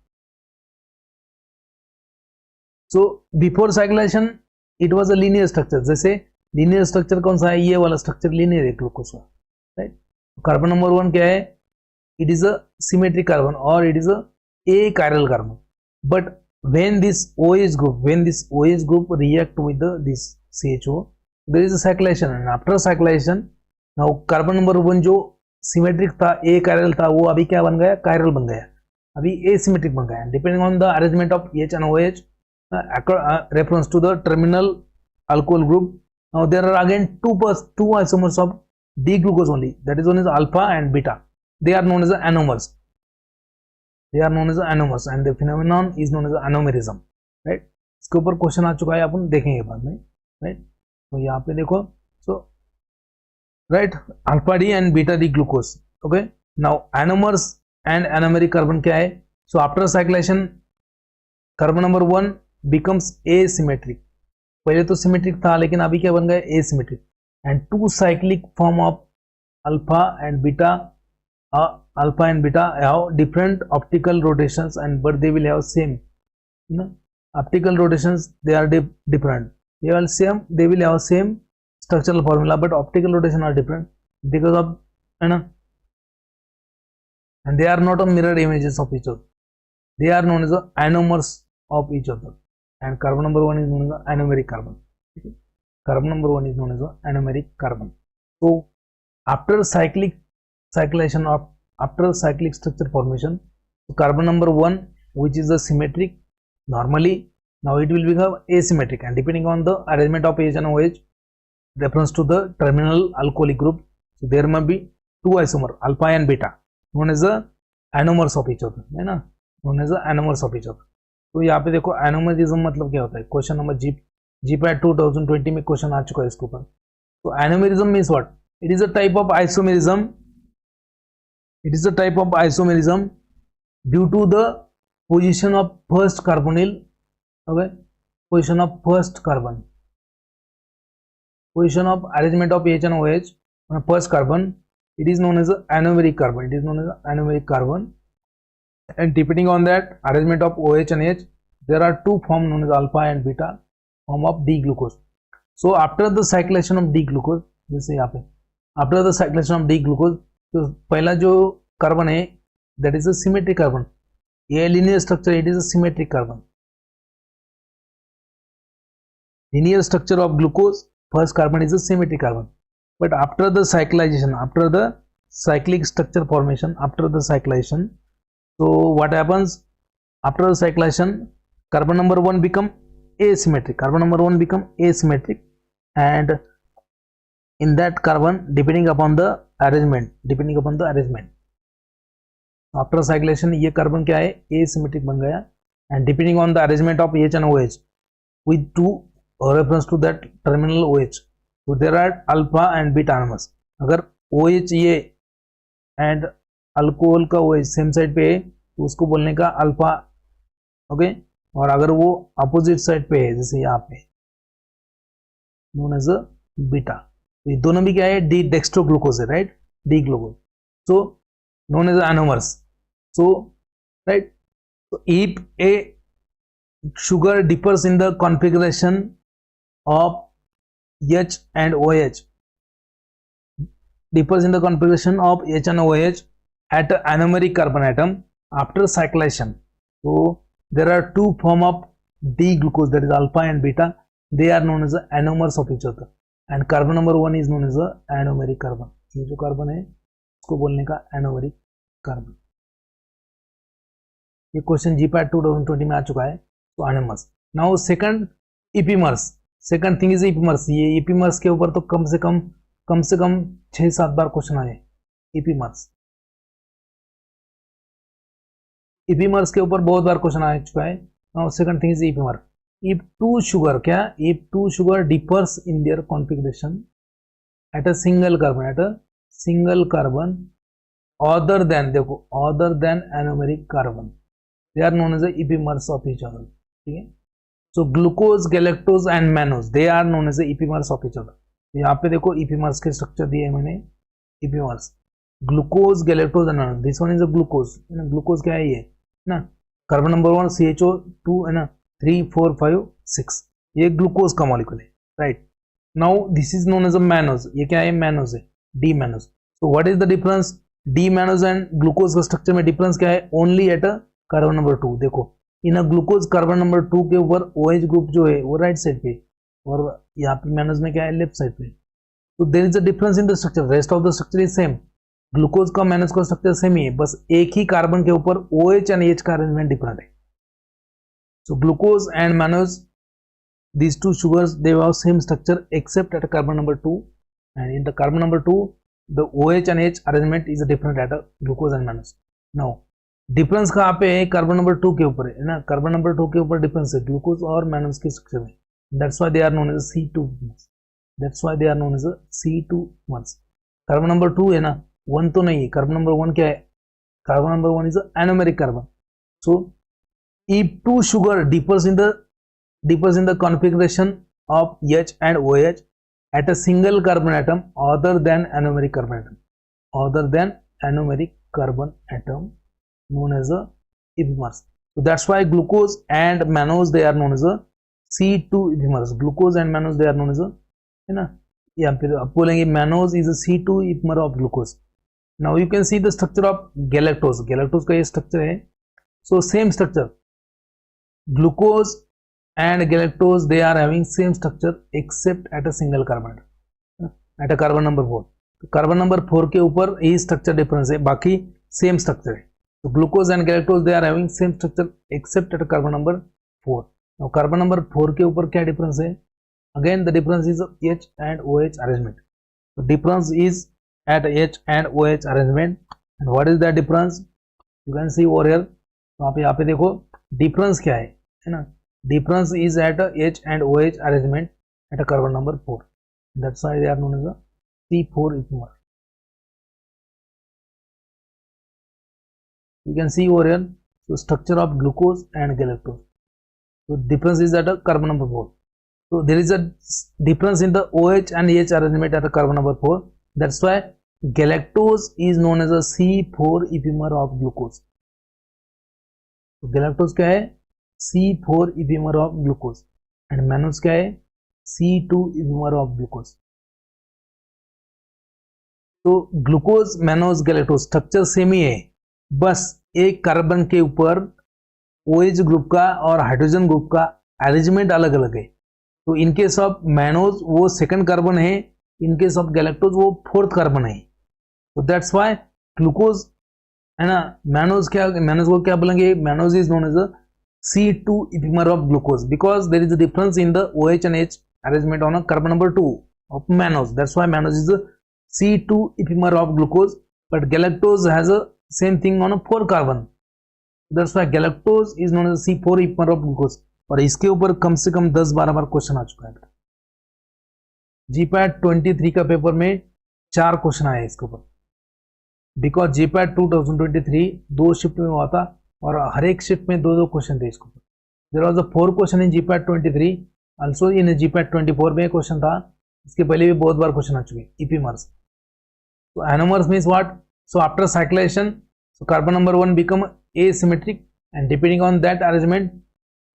So before cyclation it was a linear structure. जैसे linear structure कौन सा है, ये वाला स्ट्रक्चर linear है ग्लूकोज का, राइट. कार्बन नंबर 1 क्या है, it is a symmetric carbon or it is a achiral carbon. But when this OH group react with this CHO, there is a cyclation, and after cyclation now carbon number 1 जो symmetric था, ए chiral था, वो अभी क्या बन गया, chiral बन गया, अभी एसिमेट्रिक बन गया. Depending on the arrangement of H and OH reference to the terminal alcohol group. Now there are again two isomers of D glucose only, that is one is alpha and beta. They are known as the anomers. They are known as the anomers and the phenomenon is known as the anomerism. Right? इसके ऊपर question आ चुका है, अपन देखेंगे बाद में. Right, तो यहाँ पे देखो, so right, alpha D and beta D glucose. Okay, now anomers and anomeric carbon क्या है. So after cyclization carbon number 1 becomes asymmetric. पहले तो सिमेट्रिक था लेकिन अभी क्या बन गया, asymmetric. And two cyclic form of alpha and beta have different optical rotations and but they will have same, you know, optical rotations, they are different. They will have same structural formula but optical rotation are different because of, you know, and they are not on mirror images of each other. They are known as the anomers of each other. And carbon number 1 is known as the anomeric carbon. Okay? Carbon number 1 is known as the anomeric carbon. So after cyclic structure formation, so carbon number 1, which is the symmetric normally, now it will become asymmetric, and depending on the arrangement of H and OH reference to the terminal alcoholic group, so there may be two isomer alpha and beta known as the anomers of each other, है ना, known as the anomers of each other. तो यहाँ पे देखो एनोमेरिज्म मतलब क्या होता है, क्वेश्चन नंबर GPAT 2020 में क्वेश्चन आ चुका है इसके ऊपर. तो anomerism means what, it is a type of isomerism. It is a type of isomerism due to the position of first carbonyl. Okay, position of first carbon, position of arrangement of H and OH on first carbon. It is known as an anomeric carbon. It is known as an anomeric carbon. And depending on that arrangement of OH and H, there are two forms known as alpha and beta form of D glucose. So after the cyclation of D glucose, जैसे यहाँ पे after the cyclation of D glucose, तो पहला जो carbon है that is a symmetric carbon. ये linear structure, it is a symmetric carbon. Linear structure of glucose, first carbon is a symmetric carbon. But after the cyclization, after the cyclic structure formation, after the cyclation, so what happens after the cyclation, carbon number 1 become asymmetric. Carbon number 1 become asymmetric, and in that carbon, depending upon the arrangement, after cyclation ये carbon क्या है, asymmetric बन गया. and depending on the arrangement of H and OH with two reference to that terminal OH, so there are alpha and beta anomers. अगर OH ये and alcohol का OH same side पे है तो उसको बोलने का अल्फा. ओके, और अगर वो अपोजिट साइड पे है जैसे यहाँ पे, नोन एज अ बीटा. ये दोनों भी क्या है, डी डेक्स्ट्रो ग्लूकोज है, right, D glucose. So known as anomers. So right, so if a sugar differs in the configuration of H and OH, differs in the configuration of H and OH at an anomeric carbon atom after cyclation, so there are two form of D glucose, that is alpha and beta. They are known as the anomers of each other, and carbon number 1 is known as the anomeric carbon. ये जो carbon है उसको बोलने का anomeric carbon. ये question GPAT 2020 में आ चुका है. तो anomers. Now second epimers. Second thing is epimers. ये इपीमर्स के ऊपर तो कम से कम 6-7 बार क्वेश्चन आए. इपीमर्स, इपीमर्स के ऊपर बहुत बार क्वेश्चन आ चुका है. Now second thing is epimer. If two sugar, क्या, if two sugar differs in their configuration at a single carbon other than, देखो, other than anomeric carbon, they are known as the epimers of each other. ठीक है. So glucose, galactose and mannose, they are known as the epimers of each other. यहाँ पे देखो epimers के structure दिए मैंने. epimers, glucose, galactose and mannose. This one is a glucose. है ना, ग्लूकोज क्या है ये ना, कार्बन नंबर 1 CHO2 है ना, 3 4 5 6, ये ग्लूकोज का मॉलिक्यूल है, right. Now this is known as a mannose. ये क्या है, mannose है, D mannose. So what is the difference? D mannose and glucose का स्ट्रक्चर में डिफरेंस क्या है, only at a carbon number 2. देखो, in a glucose carbon number 2 के ऊपर OH ग्रुप जो है वो राइट साइड पे, और यहाँ पे mannose में क्या है, लेफ्ट साइड पे. तो there is a difference in the structure, rest of the structure is same, glucose का मैनोज का स्ट्रक्चर सेम ही है, बस एक ही कार्बन के ऊपर OH एंड H का अरेंजमेंट डिफरेंट है. So glucose and mannose, these two sugars, they have same structure except at carbon number 2, and in the carbon number 2 the OH and H arrangement is different at glucose and mannose. Now difference कहाँ पे है? Carbon number 2 के ऊपर है ना, carbon number 2 के ऊपर difference है ग्लूकोज और मैनोज के स्ट्रक्चर में. That's why they are known as C2. That's why they are known as C2 ones. Carbon number 2 है ना, 1 तो नहीं है. कार्बन नंबर 1 क्या है? Carbon number 1 is anomeric carbon. So if two sugar differs in the configuration of H and OH at a single carbon atom other than anomeric carbon atom known as a epimers. So that's why glucose and mannose, they are known as a C2 epimers. Glucose and mannose, they are known as a, है ना, या फिर आप बोलेंगे mannose is a C2 epimer of glucose. Now you can see the structure of galactose. Galactose का ये structure है. So same structure. Glucose and galactose, they are having same structure except at a single carbon atom, at a carbon number 4. तो carbon number 4 के ऊपर यही structure difference है, बाकी same structure है. तो glucose and galactose, they are having same structure except at carbon number 4. Now carbon number 4 के ऊपर क्या डिफरेंस है? Again the difference is H and OH arrangement. The difference is at H and OH arrangement. And what is that difference? You can see over here. तो आप यहाँ पे देखो difference क्या है ना. Difference is at H and OH arrangement at a carbon number 4. That's why they are known as a C4 epimer. You can see over here the structure of glucose and galactose. So difference is at a carbon number 4. So there is a difference in the OH and H arrangement at a carbon number 4. That's why galactose is known as a C4 epimer of glucose. तो galactose क्या है? C4 epimer of glucose. And mannose क्या है? C2 epimer of glucose. तो glucose, mannose, galactose structure same ही है, बस एक कार्बन के ऊपर OH ग्रुप का और हाइड्रोजन ग्रुप का अरेंजमेंट अलग अलग है. तो इनके सब मैनोज वो सेकंड कार्बन है, इनके सब गैलेक्टोज वो फोर्थ कार्बन है. तो दैट्स व्हाई ग्लूकोज है ना, मैनोज को क्या बोलेंगे? Mannose is known as a C2 epimer of glucose because there is a difference in the OH and H arrangement on a carbon number 2 of mannose. That's why mannose is a C2 epimer of glucose, but galactose has a same thing on a 4 carbon. That's why galactose is known as a C4 epimer of glucose. और इसके ऊपर कम से कम 10-12 बार question आ चुका है. GPAT 23 का paper में 4 question आए इसके ऊपर, बिकॉज GPAT 2023 2 शिफ्ट में हुआ था और हर एक शिफ्ट में 2-2 क्वेश्चन थे इसके ऊपर. There was a 4 question in GPAT 23, also in GPAT 24 में क्वेश्चन था. इसके पहले भी बहुत बार क्वेश्चन आ चुके हैं. epimers. So anomers means what? So after cyclation, so carbon number 1 become asymmetric, and depending on that arrangement,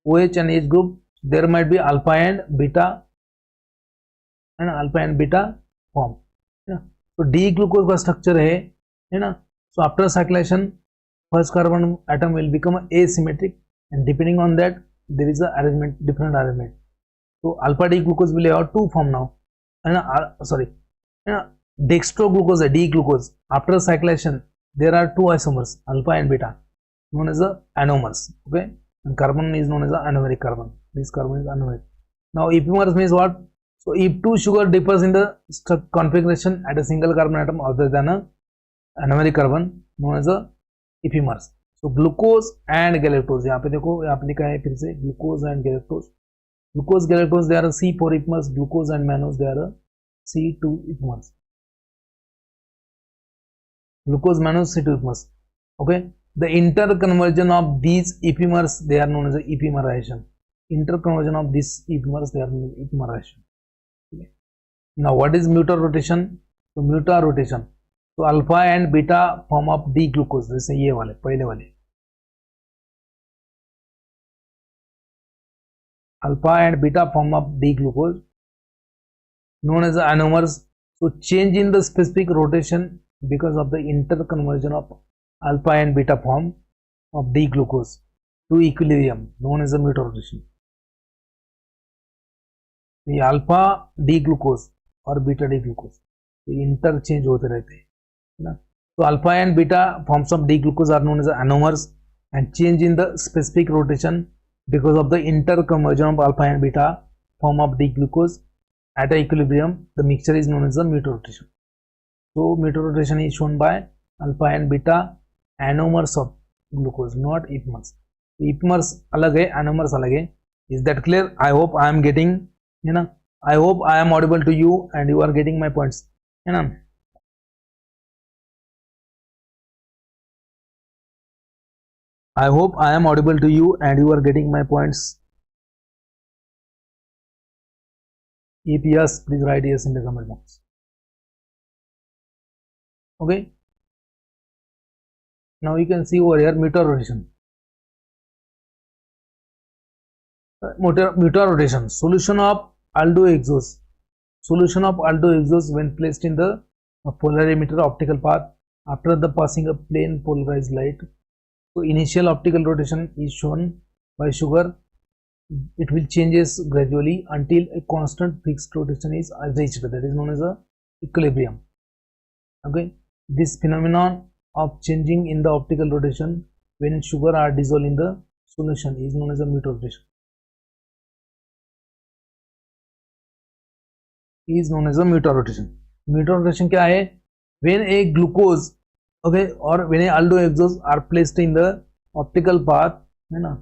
OH and H group, there might be alpha and beta, and alpha and beta form. So D glucose का structure है ना. So after cyclation, first carbon atom will become asymmetric, and depending on that there is a arrangement, different arrangement. So alpha D glucose will have 2 form now, and dextro glucose है, D glucose. After cyclation there are 2 isomers, alpha and beta, known as the anomers. Okay, and carbon is known as the anomeric carbon. This carbon is anomeric. Now epimers means what? So if 2 sugar differs in the configuration at a single carbon atom other than a anomeric carbon, known as a epimers. So glucose and galactose, यहाँ पे देखो, यहाँ पे लिखा है फिर से glucose and galactose. Glucose, galactose, they are a C4 epimers. Glucose and mannose, they are a C2 epimers. Glucose, mannose, C2 epimers. Okay, the interconversion of these epimers, they are known as a epimerization. Interconversion of these epimers, they are known as epimerization. Okay. Now what is mutar rotation? So mutar rotation, तो alpha and beta form of D glucose, जैसे ये वाले पहले वाले alpha and beta form of D glucose, known as anomers. So change in the specific rotation because of the interconversion of alpha and beta form of D glucose to equilibrium, known as a mutar rotation. ये alpha D glucose और beta D glucose interchange होते रहते हैं ना. So alpha and beta forms of D-glucose are known as anomers, and change in the specific rotation because of the interconversion of alpha and beta form of D-glucose at equilibrium. The mixture is known as the mutor-rotation. So mutor-rotation is shown by alpha and beta anomers of glucose, not ipmers. Ipmers alag hai, anomers alag hai. Is that clear? I hope I am getting, I hope I am audible to you and you are getting my points. I hope I am audible to you and you are getting my points. If yes, please write yes in the comment box. Okay. Now you can see over here mutor rotation. Mutor rotation. Solution of aldohexose. Solution of aldohexose when placed in the polarimeter optical path after the passing of plane polarized light. So initial optical rotation is shown by sugar. It will changes gradually until a constant fixed rotation is reached. That is known as a equilibrium. Okay, this phenomenon of changing in the optical rotation when sugar are dissolved in the solution is known as a mutor rotation. Is known as a mutor rotation. Mutor rotation क्या है? When a glucose, okay, or when a aldohexose are placed in the optical path, है ना?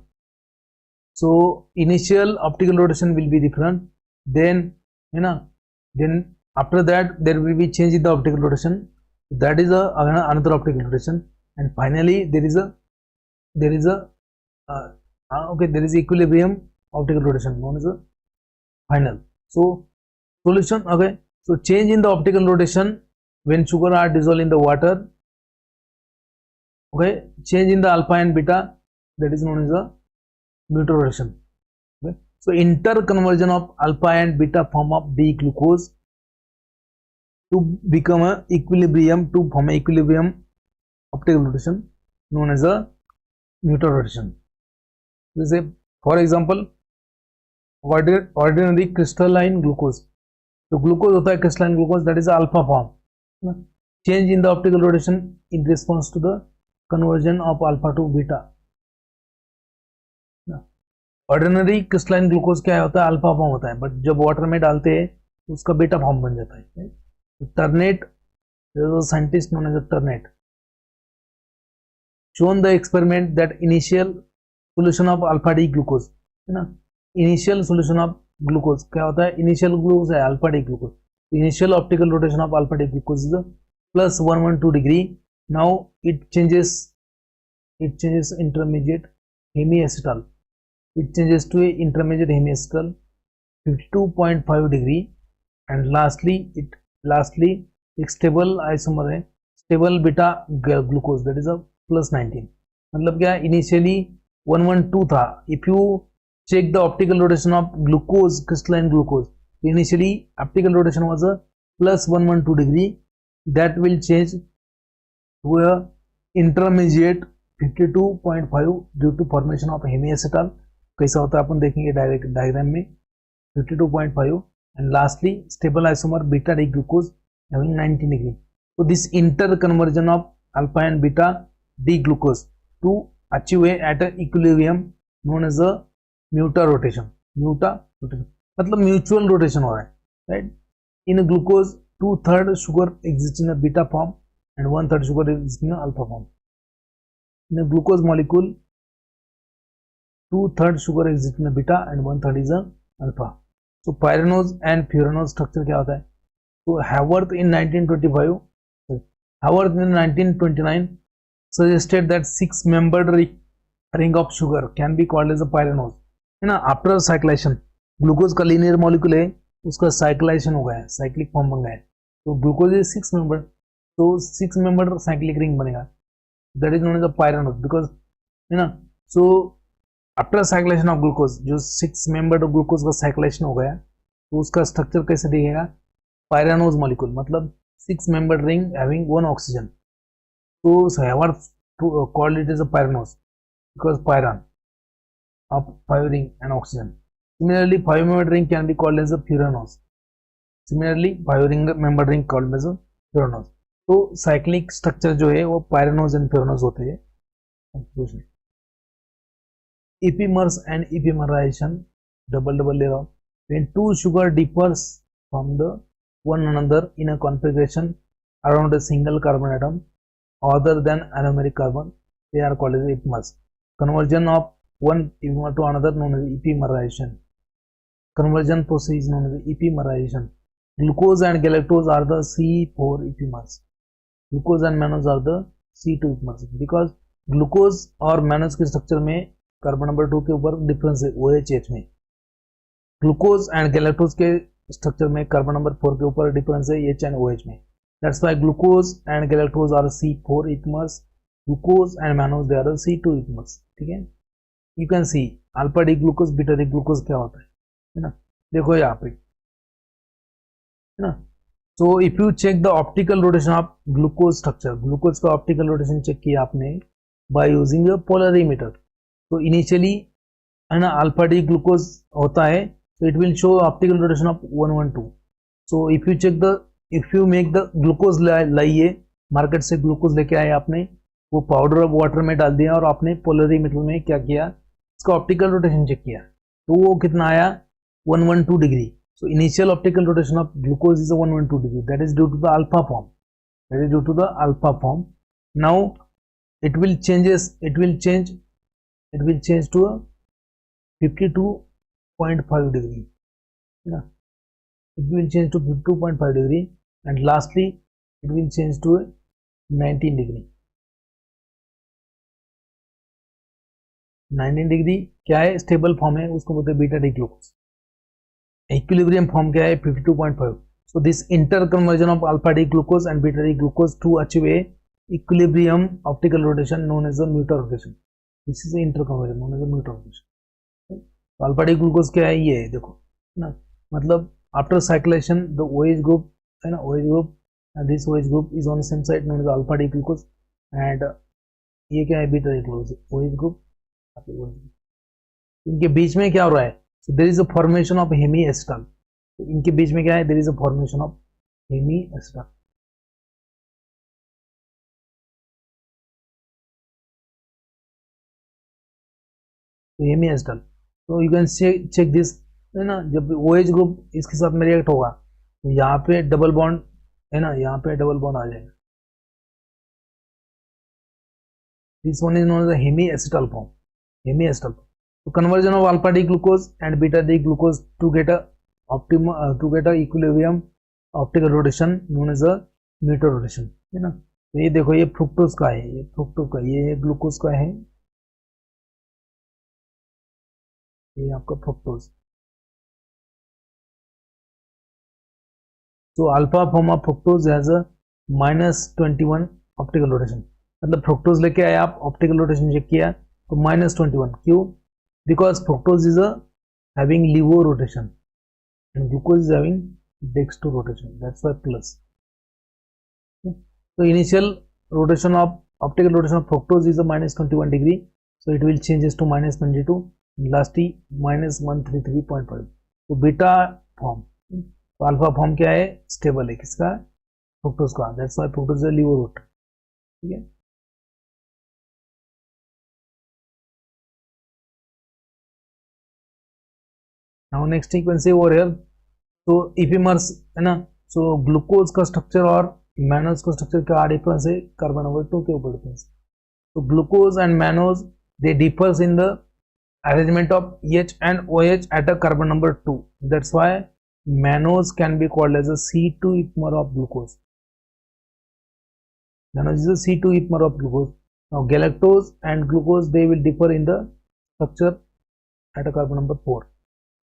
So initial optical rotation will be different. Then, है ना? Then after that there will be change in the optical rotation. That is another optical rotation, and finally there is equilibrium optical rotation known as a final. So solution, okay, so change in the optical rotation when sugar are dissolved in the water, okay, change in the alpha and beta, that is known as a mutor rotation. Okay, so interconversion of alpha and beta form of D-glucose to become a equilibrium, to form a equilibrium optical rotation known as a mutor rotation. This is for example ordinary crystalline glucose. So glucose होता है crystalline glucose, that is alpha form. Change in the optical rotation in response to the conversion of alpha to beta. Ordinary crystalline glucose क्या होता है? Alpha form होता है, but जब water में डालते हैं तो उसका बीटा फॉर्म बन जाता है. Tanret, scientist known as Tanret, shown the experiment that initial solution of alpha D glucose, है ना, initial solution of glucose क्या होता है? initial glucose है alpha D glucose. Initial optical rotation of alpha D glucose is plus 112 degree. Now it changes intermediate hemiacetal. It changes to a intermediate hemiacetal 52.5 degree, and lastly एक stable isomer है, stable beta glucose, that is a plus 19. मतलब क्या, initially 112 था. If you check the optical rotation of glucose, crystalline glucose, initially optical rotation was a plus 112 degree. That will change to a intermediate 52.5 due to formation of hemiacetal. कैसा होता है अपन देखेंगे diagram में. 52.5 and lastly stable isomer beta D glucose having 19 degree. So this interconversion of alpha and beta D glucose to achieve at a equilibrium known as a mutor rotation. Mutor rotation मतलब mutual rotation हो रहा है, right? In a glucose 2/3 sugar exists in a beta form and 1/3 sugar exists in a alpha form. In a glucose molecule 2/3 sugar exists in a beta and 1/3 is a alpha. So pyranose and furanose structure क्या होता है? So Haworth in 1929 suggested that 6-membered ring of sugar can be called as a pyranose, है ना. After साइक्लेशन glucose का linear molecule है, उसका साइक्लेशन हो गया है, साइक्लिक फॉर्म बन गया है. तो ग्लूकोज इज 6-membered, तो 6-membered साइक्लिक रिंग बनेगा, that is known as a pyranose, because है ना. सो आफ्टर साइक्लेशन ऑफ ग्लूकोज, जो 6-membered ग्लूकोज का साइक्लेशन हो गया, तो उसका स्ट्रक्चर कैसे दिखेगा? pyranose मॉलिक्यूल, मतलब 6-membered ring having 1 oxygen. So Haworth called it as a pyranose because pyran of 5 ring and oxygen. Similarly, 5-membered ring can be called as a furanose. Similarly, 5-membered ring called as a furanose. तो cyclic structure जो है वो pyranose and प्यूरेनोज होते हैं. Epimers and epimerization, double layer of when two sugar differs from the one another in a configuration around a single carbon atom other than anomeric carbon, they are called as epimers. Conversion of one epimer to another known as epimerization. Conversion process is known as epimerization. Glucose and galactose are the C4 epimers. Glucose and mannose are the C2 epimers. Because glucose और mannose के structure में carbon number 2 के ऊपर difference है OH में. Glucose and galactose के structure में carbon number 4 के ऊपर डिफरेंस है H एंड OH में. That's why glucose and galactose are C4 epimers. Glucose and mannose they are C2 epimers. ठीक है. You can see alpha D glucose beta D glucose क्या होता है ना. देखो यहाँ पे है ना. So if you check the optical rotation of glucose structure, glucose का ऑप्टिकल रोटेशन चेक किया आपने बाय यूजिंग अ पोलरीमीटर. तो इनिशियली है ना अल्फा डी ग्लूकोज होता है, so it will show optical rotation of 112. so if you make the glucose लाइए market से ग्लूकोज लेके आए आपने, वो पाउडर ऑफ वाटर में डाल दिया और आपने पोलरीमीटर में क्या किया, इसका ऑप्टिकल रोटेशन चेक किया, तो वो कितना आया 112 degree. So initial optical rotation of glucose is 112 degree. That is due to the alpha form. That is due to the alpha form. Now it will change to a 52.5 degree. Yeah. It will change to 52.5 degree and lastly it will change to a 19 degree. 19 degree क्या है, stable form है, उसको बोलते हैं beta D glucose. Equilibrium form क्या है 52.5. So this interconversion of alpha D glucose and beta D glucose to achieve a equilibrium optical rotation known as a mutarotation. This is interconversion known as a mutarotation. तो alpha D glucose क्या है, ये है देखो ना, मतलब after cyclization the OH group है ना, OH group and this OH group is on same side known as alpha D glucose and ये क्या है beta D glucose. OH group इनके बीच में क्या हो रहा है, so there is a formation of hemiacetal. तो इनके बीच में क्या है, there is a formation of hemiacetal. तो हेमी एसिटल, तो यू कैन चेक दिस है ना. जब OH ग्रुप इसके साथ में रिएक्ट होगा तो यहाँ पे डबल बॉन्ड है ना, यहाँ पे डबल बॉन्ड आ जाएगा. This one is known as hemiacetal form. Hemiacetal. तो conversion of alpha D glucose and beta D glucose to get a equilibrium optical rotation known as a mutarotation है ना. तो ये देखो ये fructose का है, ये फ्रुक्टोज का, ये ग्लूकोज का है, ये आपका फ्रुक्टोज. तो alpha form of fructose has a -21 optical rotation. मतलब फ्रुक्टोज लेके आए आप, ऑप्टिकल रोटेशन चेक किया तो -21. क्यों, because fructose is having levo rotation and glucose is having dextro rotation. That's why plus. तो initial rotation of optical rotation of fructose is a -21 degree. so it will changes to -22. Last -133.5. तो beta form, तो alpha form क्या है, stable है, किसका, fructose का. That's why fructose is levorotatory. ठीक है. Now next sequence over here. तो इपिमर्स है ना. सो ग्लूकोज का स्ट्रक्चर और मैनोज का स्ट्रक्चर क्या डिफरेंस है, कार्बन नंबर 2 के ऊपर डिफरेंस. तो glucose and mannose they differs in the arrangement of H and OH at a carbon number 2. That's why mannose can be called as a C2 isomer of glucose. Mannose is a C2 isomer of glucose. Now galactose and glucose, they will differ in the structure at a carbon number 4.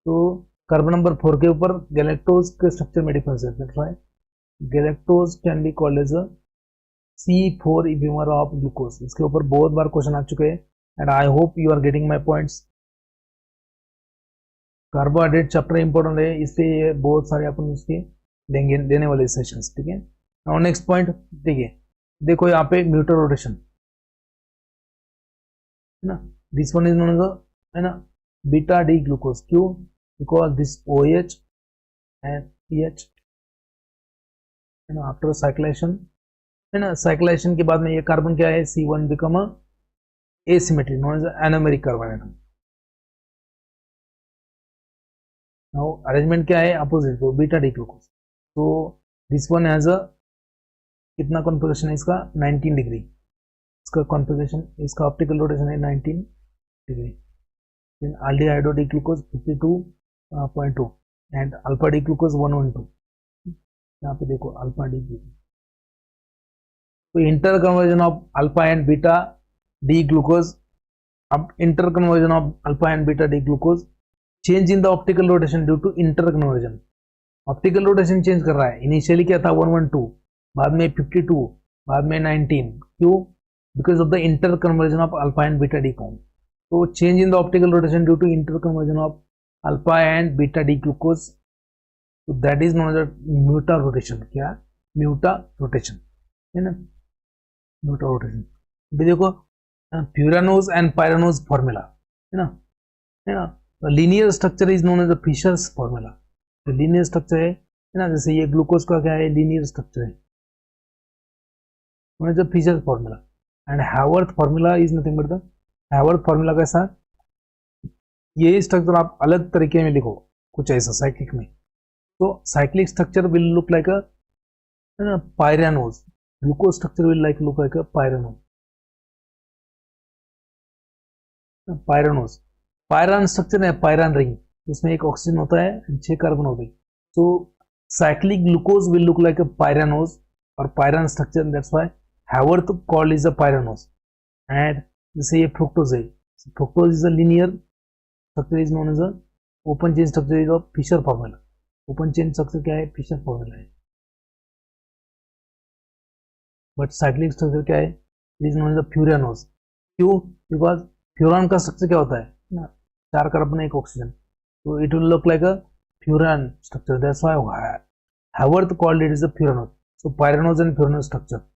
So carbon number 4 के ऊपर galactose के structure में difference है. That's why galactose can be called as a C4 isomer of glucose. इसके ऊपर बहुत बार question आ चुके हैं and I hope you are getting my points. Carbohydrate chapter important है, इसलिए बहुत सारे अपन उसके देने वाले सेशंस. ठीक है. नाउ नेक्स्ट पॉइंट देखिए, देखो यहाँ पे म्यूटर रोटेशन है ना. दिस वन इज नोन है ना बीटा डी ग्लूकोज. क्यों, because this OH and PH है ना, आफ्टर साइक्लेशन है ना. साइक्लाइजेशन के बाद में ये कार्बन क्या है, C1 become asymmetry known as anomeric carbon atom. Now arrangement क्या है, अपोजिट को बीटा डी ग्लूकोज. तो दिस वन हैज अ कितना कॉन्फ़िगरेशन है इसका, 19 डिग्री. इसका कॉन्फ़िगरेशन, इसका ऑप्टिकल रोटेशन है 19 degree. Then aldehydo D glucose 52.2 and alpha D glucose 112. यहाँ पे देखो अल्फा डी ग्लूकोज. तो interconversion of alpha and beta D glucose. अब interconversion of alpha and beta D glucose, change in the optical rotation due to interconversion. Optical rotation change कर रहा है. Initially क्या था 112, बाद में 52, बाद में 19. क्यों? Because of the interconversion of alpha and beta D form. तो change in the optical rotation due to interconversion of alpha and beta D glucose, तो that is known as mutarotation. क्या? Mutarotation है ना, mutarotation. देखो furanose and pyranose formula है ना. Linear structure is known as the Fischer's formula. Linear structure है ना, जैसे ये ग्लूकोज का क्या है, लीनियर स्ट्रक्चर है, known as the Fischer's formula. And Haworth formula is nothing but the Haworth formula. कैसा? ये स्ट्रक्चर आप अलग तरीके में लिखो कुछ ऐसा साइक्लिक में. तो cyclic structure will look like a pyranose. Glucose structure will look like a pyranose. Pyranose, pyran structure है, पायरान रिंग. उसमें एक ऑक्सीजन होता है, 6 कार्बन हो गई. तो cyclic glucose will look like a pyranose और pyran structure. That's why Haworth called is a pyranose. And जैसे ये फ्रुक्टोज है, fructose is a linear structure is known as a open chain structure is of Fischer formula. Open chain structure क्या है, Fischer formula है. But cyclic structure क्या है, it is known as a furanose. क्यों? Because furan का structure क्या होता है ना, 4 कार्बन एक ऑक्सीजन. तो it will look like a furan structure. That's why Haworth called it is a furanose. So pyranose and furanose structure.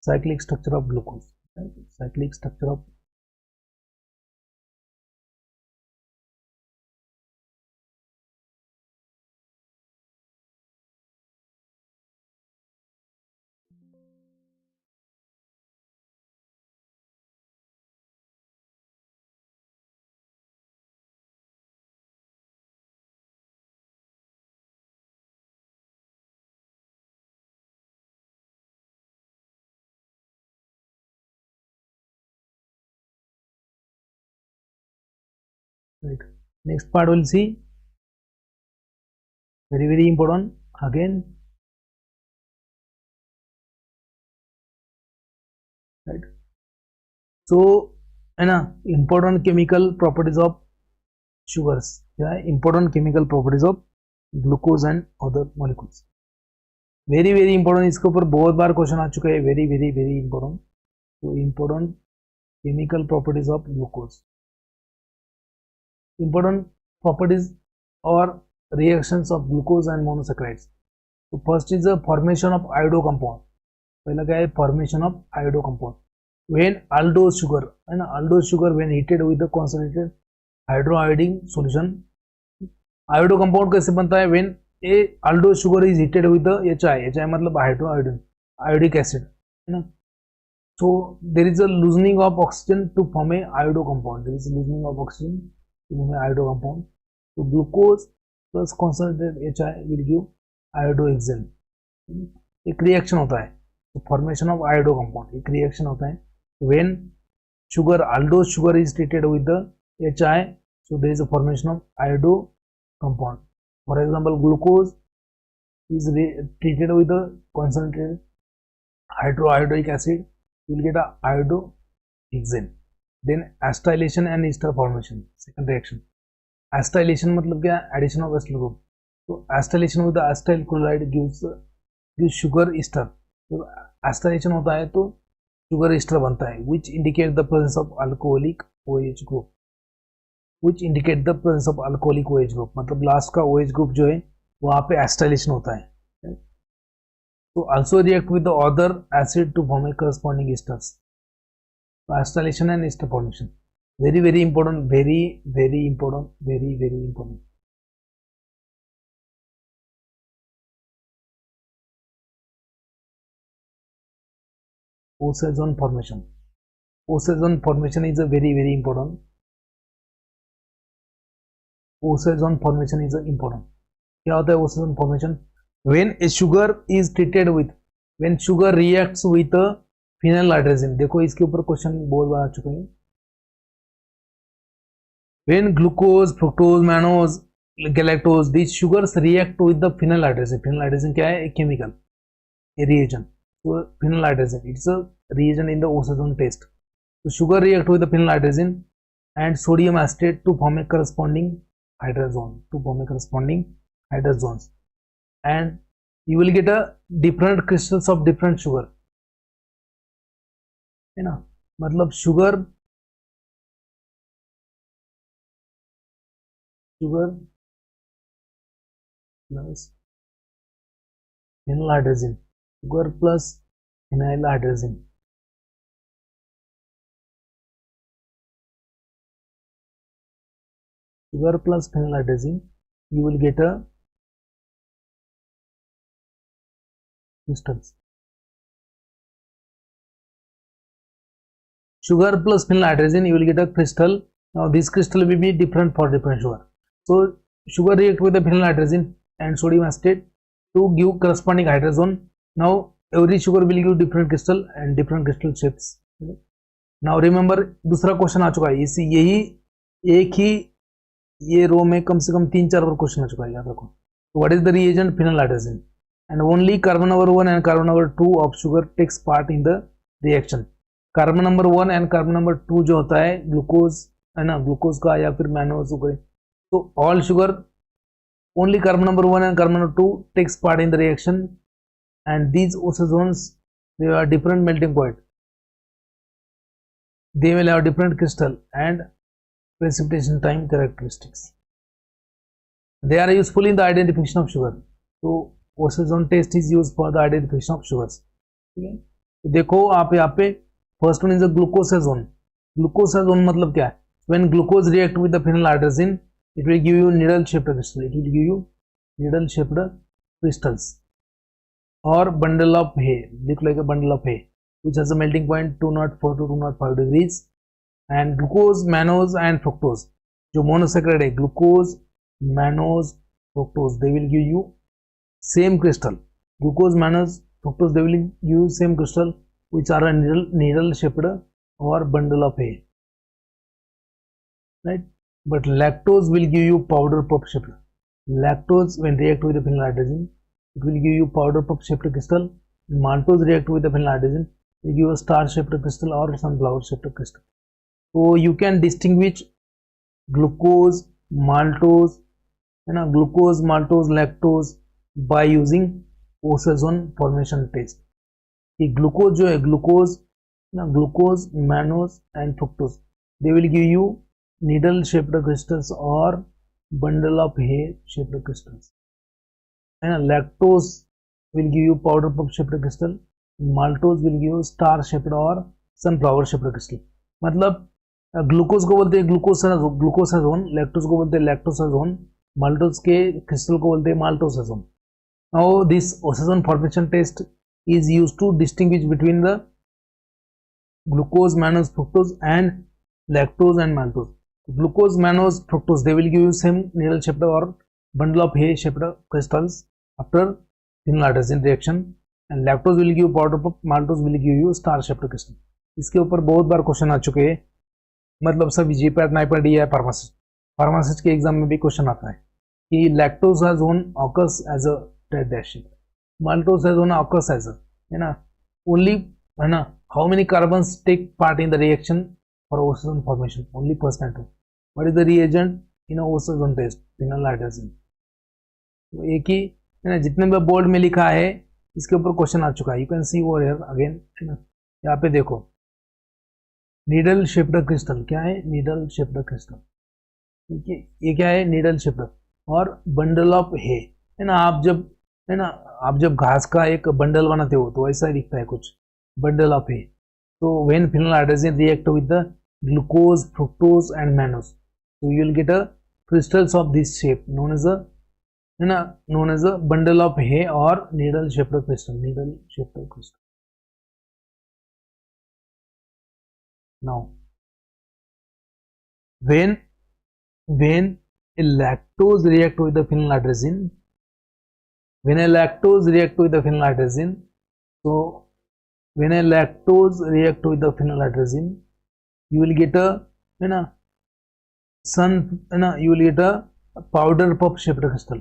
cyclic structure of glucose. Right? Cyclic structure of right. Next part we'll see. Very important again. Right. So है ना, important chemical properties of sugars. क्या है? Important chemical properties of glucose and other molecules. Very important. इसके ऊपर बहुत बार question आ चुका है. Very important. तो important chemical properties of glucose. Important properties or reactions of glucose and monosaccharides. So first is the formation of iodo compound. पहला क्या है, formation of iodo compound. When aldose sugar है ना, aldose sugar when heated with the concentrated hydroiodine solution. iodo compound कैसे बनता है? When a aldose sugar is heated with the HI मतलब hydroiodine, iodic acid है ना. So there is a loosening of oxygen to form a iodo compound. There is a loosening of oxygen iodo compound. So glucose plus concentrated HI will give iodohexane. एक reaction होता है, तो formation of iodo compound. एक reaction होता है when sugar aldose sugar is treated with the HI, so there is a formation of iodo compound. For example, glucose is treated with the concentrated hydroiodic acid, you will get a iodohexane. Then acetylation and ester formation. Second reaction. Acetylation मतलब क्या? Addition of acyl group. So acetylation with the acetyl chloride gives sugar ester. तो acetylation होता है तो sugar ester बनता है, which indicate the presence of alcoholic OH group. Which indicate the presence of alcoholic OH group. मतलब last का OH group जो है वहाँ पे acetylation होता है. So also react with the other acid to form a corresponding esters. Acetylation and ester formation. Very important. Very important. Osazone formation. Osazone formation is a very important. Osazone formation is important. क्या होता है osazone formation? When a sugar is treated with, when sugar reacts with a phenyl देखो इसके ऊपर question बहुत बार आ चुके हैं. When glucose, fructose, mannose, galactose, these sugars react with the phenyl Phenyl क्या है? एक chemical, a reagent. So phenyl it's a reagent in the oxazone test. So sugar react with the phenyl and sodium acetate to form a corresponding hydrazone, and you will get a different crystals of different sugar, है ना. मतलब sugar plus phenyl sugar plus phenyl sugar plus phenyl you will get a crystals. Sugar plus phenyl you will get a crystal. Now this crystal will be different for different sugar. So sugar react with the phenyl and sodium acetate to give corresponding hydrazone. Now every sugar will give different crystal and different crystal shapes. Now remember दूसरा question आ चुका है. इसी यही एक ही ये रो में कम से कम 3-4 बार क्वेश्चन आ चुका है, याद रखो. What is the reagent? Phenyl and only carbon number 1 and carbon number 2 of sugar takes part in the reaction. Carbon number 1 and carbon number 2 जो होता है ग्लूकोज, है ना, ग्लूकोज का या फिर मैनोज हो गए. तो all sugar, only carbon number 1 and carbon number 2 takes part in the reaction and these osazones they are different melting point, they will have different crystal and precipitation time characteristics. They are useful in the identification of sugar. So osazone test is use for the identification of sugars. ठीक है, तो देखो आप यहाँ पे first one is the glucosazone. Glucosazone मतलब क्या है? When glucose react with the phenyl hydrogen it will give you needle shaped crystal. It will give you needle shaped crystals और bundle of hay. Look like a bundle of hay which has a melting point 204 to 205 degrees. And glucose, mannose and fructose, जो monosaccharide है, glucose, mannose, fructose, they will give you same crystal. Glucose, mannose, fructose, they will give you same crystal which are a needle shaped or bundle of hay, right? But lactose will give you powder puff shaped. Lactose when react with the phenyl hydrogen it will give you powder puff shaped crystal. Maltose react with the phenyl hydrogen will give a star shaped crystal or sunflower shaped crystal. So you can distinguish glucose, maltose, glucose, maltose, lactose by using osazone formation test. ये glucose जो है, glucose, mannose and fructose, they will give you needle shaped crystals और bundle of hay shaped crystals, है ना. Lactose will give you powder puff shaped crystal. Maltose will give you star shaped और sunflower shaped crystal. मतलब glucose को बोलते हैं ग्लूकोसेजोन, lactose को बोलते हैं लैक्टोसेजोन, माल्टोज के क्रिस्टल को बोलते हैं माल्टोसेजोन. Now this oxazone formation test is used to distinguish between the glucose, mannose, fructose and lactose and maltose. Glucose, mannose, fructose, they will give you same needle shaped or bundle of hay shaped crystals after phenyl hydrogen reaction, and lactose will give powder puff, maltose will give you star shaped crystal. इसके ऊपर बहुत बार question आ चुके हैं, मतलब सभी GPAT NIPER D I pharmacist के exam में भी क्वेश्चन आता है कि lactosazone occurs as a dash, maltosazone occurs as a, है ना, only, है ना, how many carbons take part in the reaction for oxazone formation? Only first and two. What is the reagent in a oxazone test? phenyl hydrogen. तो एक ही, है ना, जितने भी बोर्ड में लिखा है इसके ऊपर क्वेश्चन आ चुका है. You can see over here again, है ना. यहाँ पे देखो नीडल शेप्ड क्रिस्टल, क्या है? Needle shaped crystal. ठीक है, ये क्या है? नीडल शेप्ड और बंडल ऑफ हे, है ना. आप जब घास का एक बंडल बनाते हो तो ऐसा दिखता है कुछ, बंडल ऑफ हे. तो when phenyl hydrogen react with the glucose, fructose and mannose, so you will get a crystals of this shape known as a bundle of hay or needle shaped crystal. Now when a lactose react with the phenyladrezine, when a lactose react with the phenyladrezine, so when a lactose react with the phenyladrezine, you will get a you will get a powder puff shaped crystal.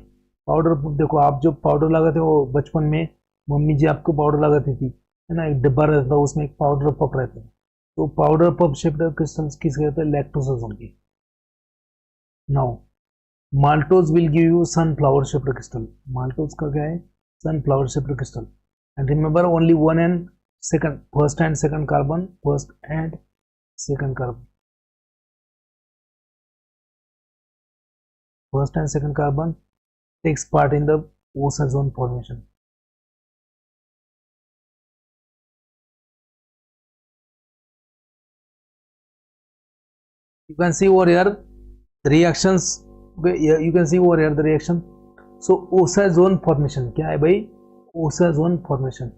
Powder puff देखो, आप जो powder लगाते हो बचपन में mummy जी आपको powder लगाती थी, है ना, एक डिब्बा रहता था उसमें एक पाउडर पफ रहता है, तो पाउडर पफ शेप्ड क्रिस्टल्स किस कहते हैं? लैक्टोसाइजोन की. Now maltose will give you sunflower shaped crystal. Maltose का क्या है? Sunflower shaped crystal. And remember only one and second, first and second carbon, first and second carbon, first and second carbon takes part in the ozone formation. You can see over here the reactions. You can see over here the reaction. So ozone formation क्या है भाई? ozone formation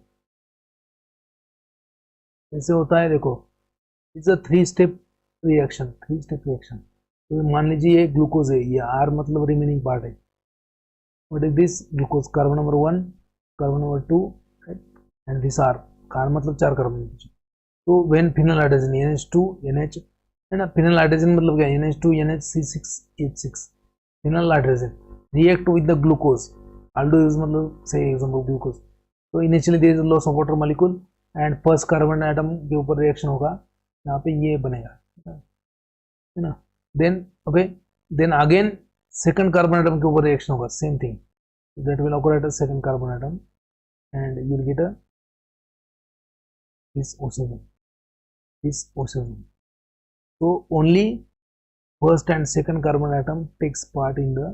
कैसे होता है? देखो, it's a 3-step reaction. 3-step reaction. तो मान लीजिए ये ग्लूकोज है, ये R मतलब रिमेनिंग पार्ट है. What is this? Glucose, carbon number 1, carbon number 2 and this R. Car मतलब 4 कार्बन. तो व्हेन फिनाइल NH2 NH, है ना, फिनाइल मतलब क्या? NH2 NHC6H6. Phenyl react with the glucose. Aldose मतलब say example glucose. तो initially there is a loss of water molecule and first carbon atom के ऊपर रिएक्शन होगा, यहाँ पे ये बनेगा, है ना. Then okay, then again second carbon atom के ऊपर रिएक्शन होगा, same thing. That will occur at second carbon atom and you will get a this oxygen. So only first and second carbon atom takes part in the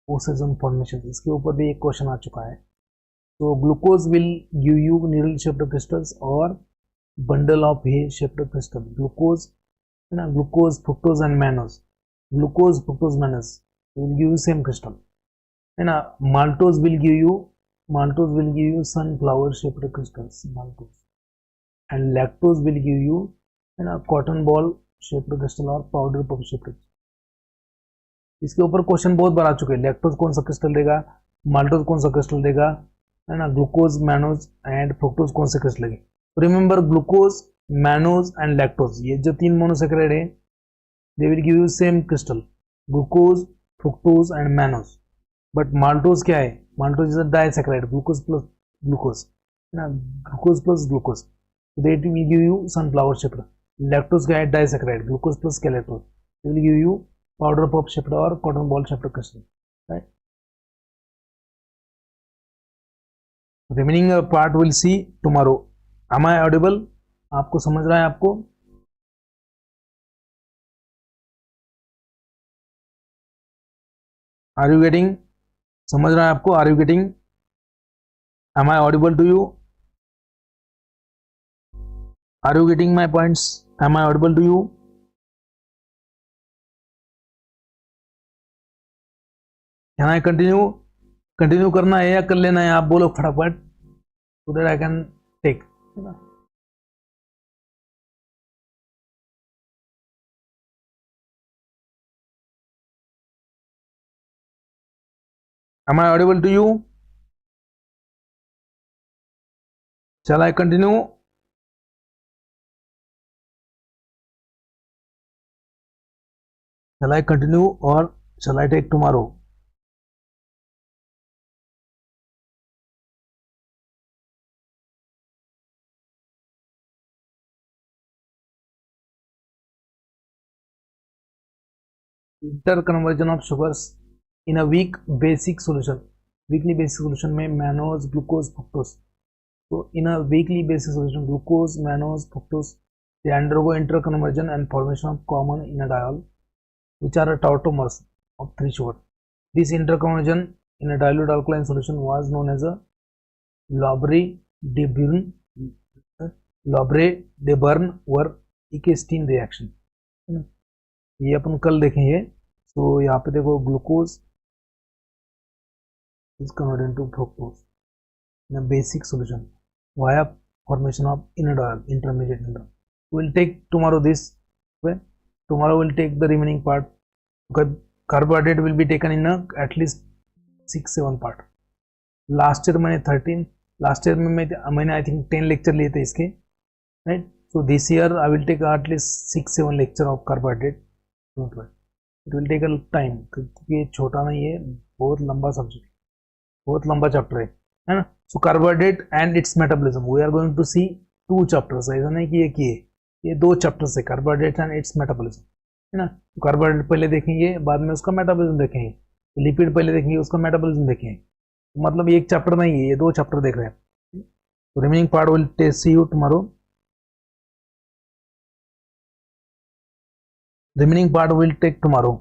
oxygen formation. इसके ऊपर भी एक question आ चुका है. So glucose will give you needle shaped crystals or bundle of hay shaped crystal. Glucose, है ना, glucose, fructose and mannose. Glucose, fructose, mannose will give you same crystal, है ना. Maltose will give you sunflower shaped crystals, maltose. And lactose will give you, है ना, cotton ball shaped crystal और powder puff shaped. इसके ऊपर question बहुत बार आ चुके हैं. लैक्टोज कौन सा क्रिस्टल देगा, माल्टोज कौन सा क्रिस्टल देगा, है ना, ग्लूकोज, मैनोज एंड फ्रुक्टोज कौन से क्रिस्टल देंगे. Remember glucose, mannose and lactose, ये जो 3 मोनोसेक्राइड है, they will give you same crystal, glucose, fructose and mannose. But maltose क्या है? Maltose is a disaccharide, glucose plus glucose, है ना, glucose plus glucose, that will give you sunflower shaped. Lactose क्या है? Disaccharide, glucose plus galactose, they will give you powder puff shaped or cotton ball shaped crystal, right? Remaining part we'll see tomorrow. Am I audible? आपको समझ रहा है? आपको are you getting? समझ रहा है आपको? Are you getting? Am I audible to you? Are you getting my points? Am I audible to you? Can I continue? Continue करना है या कर लेना है? आप बोलो फटाफट, so that I can take. Am I audible to you? Shall I continue? Shall I continue or shall I take tomorrow? Interconversion of sugars in a weak basic solution. Weakly basic solution में mannose, glucose, fructose. So in a weakly basic solution, glucose, mannose, fructose, they undergo interconversion and formation of common enediol, which are tautomers of 3 sugar. This interconversion in a dilute alkaline solution was known as a Lobret-de-Bourne-Ikestine reaction. ये अपन कल देखेंगे. तो यहाँ पे देखो, glucose is converted into fructose in a basic solution via formation of enediol, intermediate enediol. we'll take tomorrow this. Okay, tomorrow we'll take the remaining part. Okay, carbohydrate will be taken in at least 6-7 part. Last year मैंने 13, last year में मैंने I think 10 lecture लिए थे इसके, right. So this year I will take at least 6-7 lecture of carbohydrate. It will take a time, क्योंकि ये छोटा नहीं है, बहुत लंबा सब्जेक्ट, बहुत लंबा चैप्टर है ना. So carbohydrate and its metabolism we are going to see 2 chapters. ऐसा नहीं कि एक ही है, ये 2 चैप्टर्स है, कार्बोहाइड्रेट एंड इट्स मेटाबॉलिज्म, है ना. तो कार्बोहाइड्रेट पहले देखेंगे, बाद में उसका मेटाबॉलिज्म देखेंगे. लिपिड पहले देखेंगे, उसका मेटाबॉलिज्म देखेंगे. मतलब एक चैप्टर नहीं है, ये 2 चैप्टर देख रहे हैं. तो remaining part will test you tomorrow. Remaining part will take tomorrow.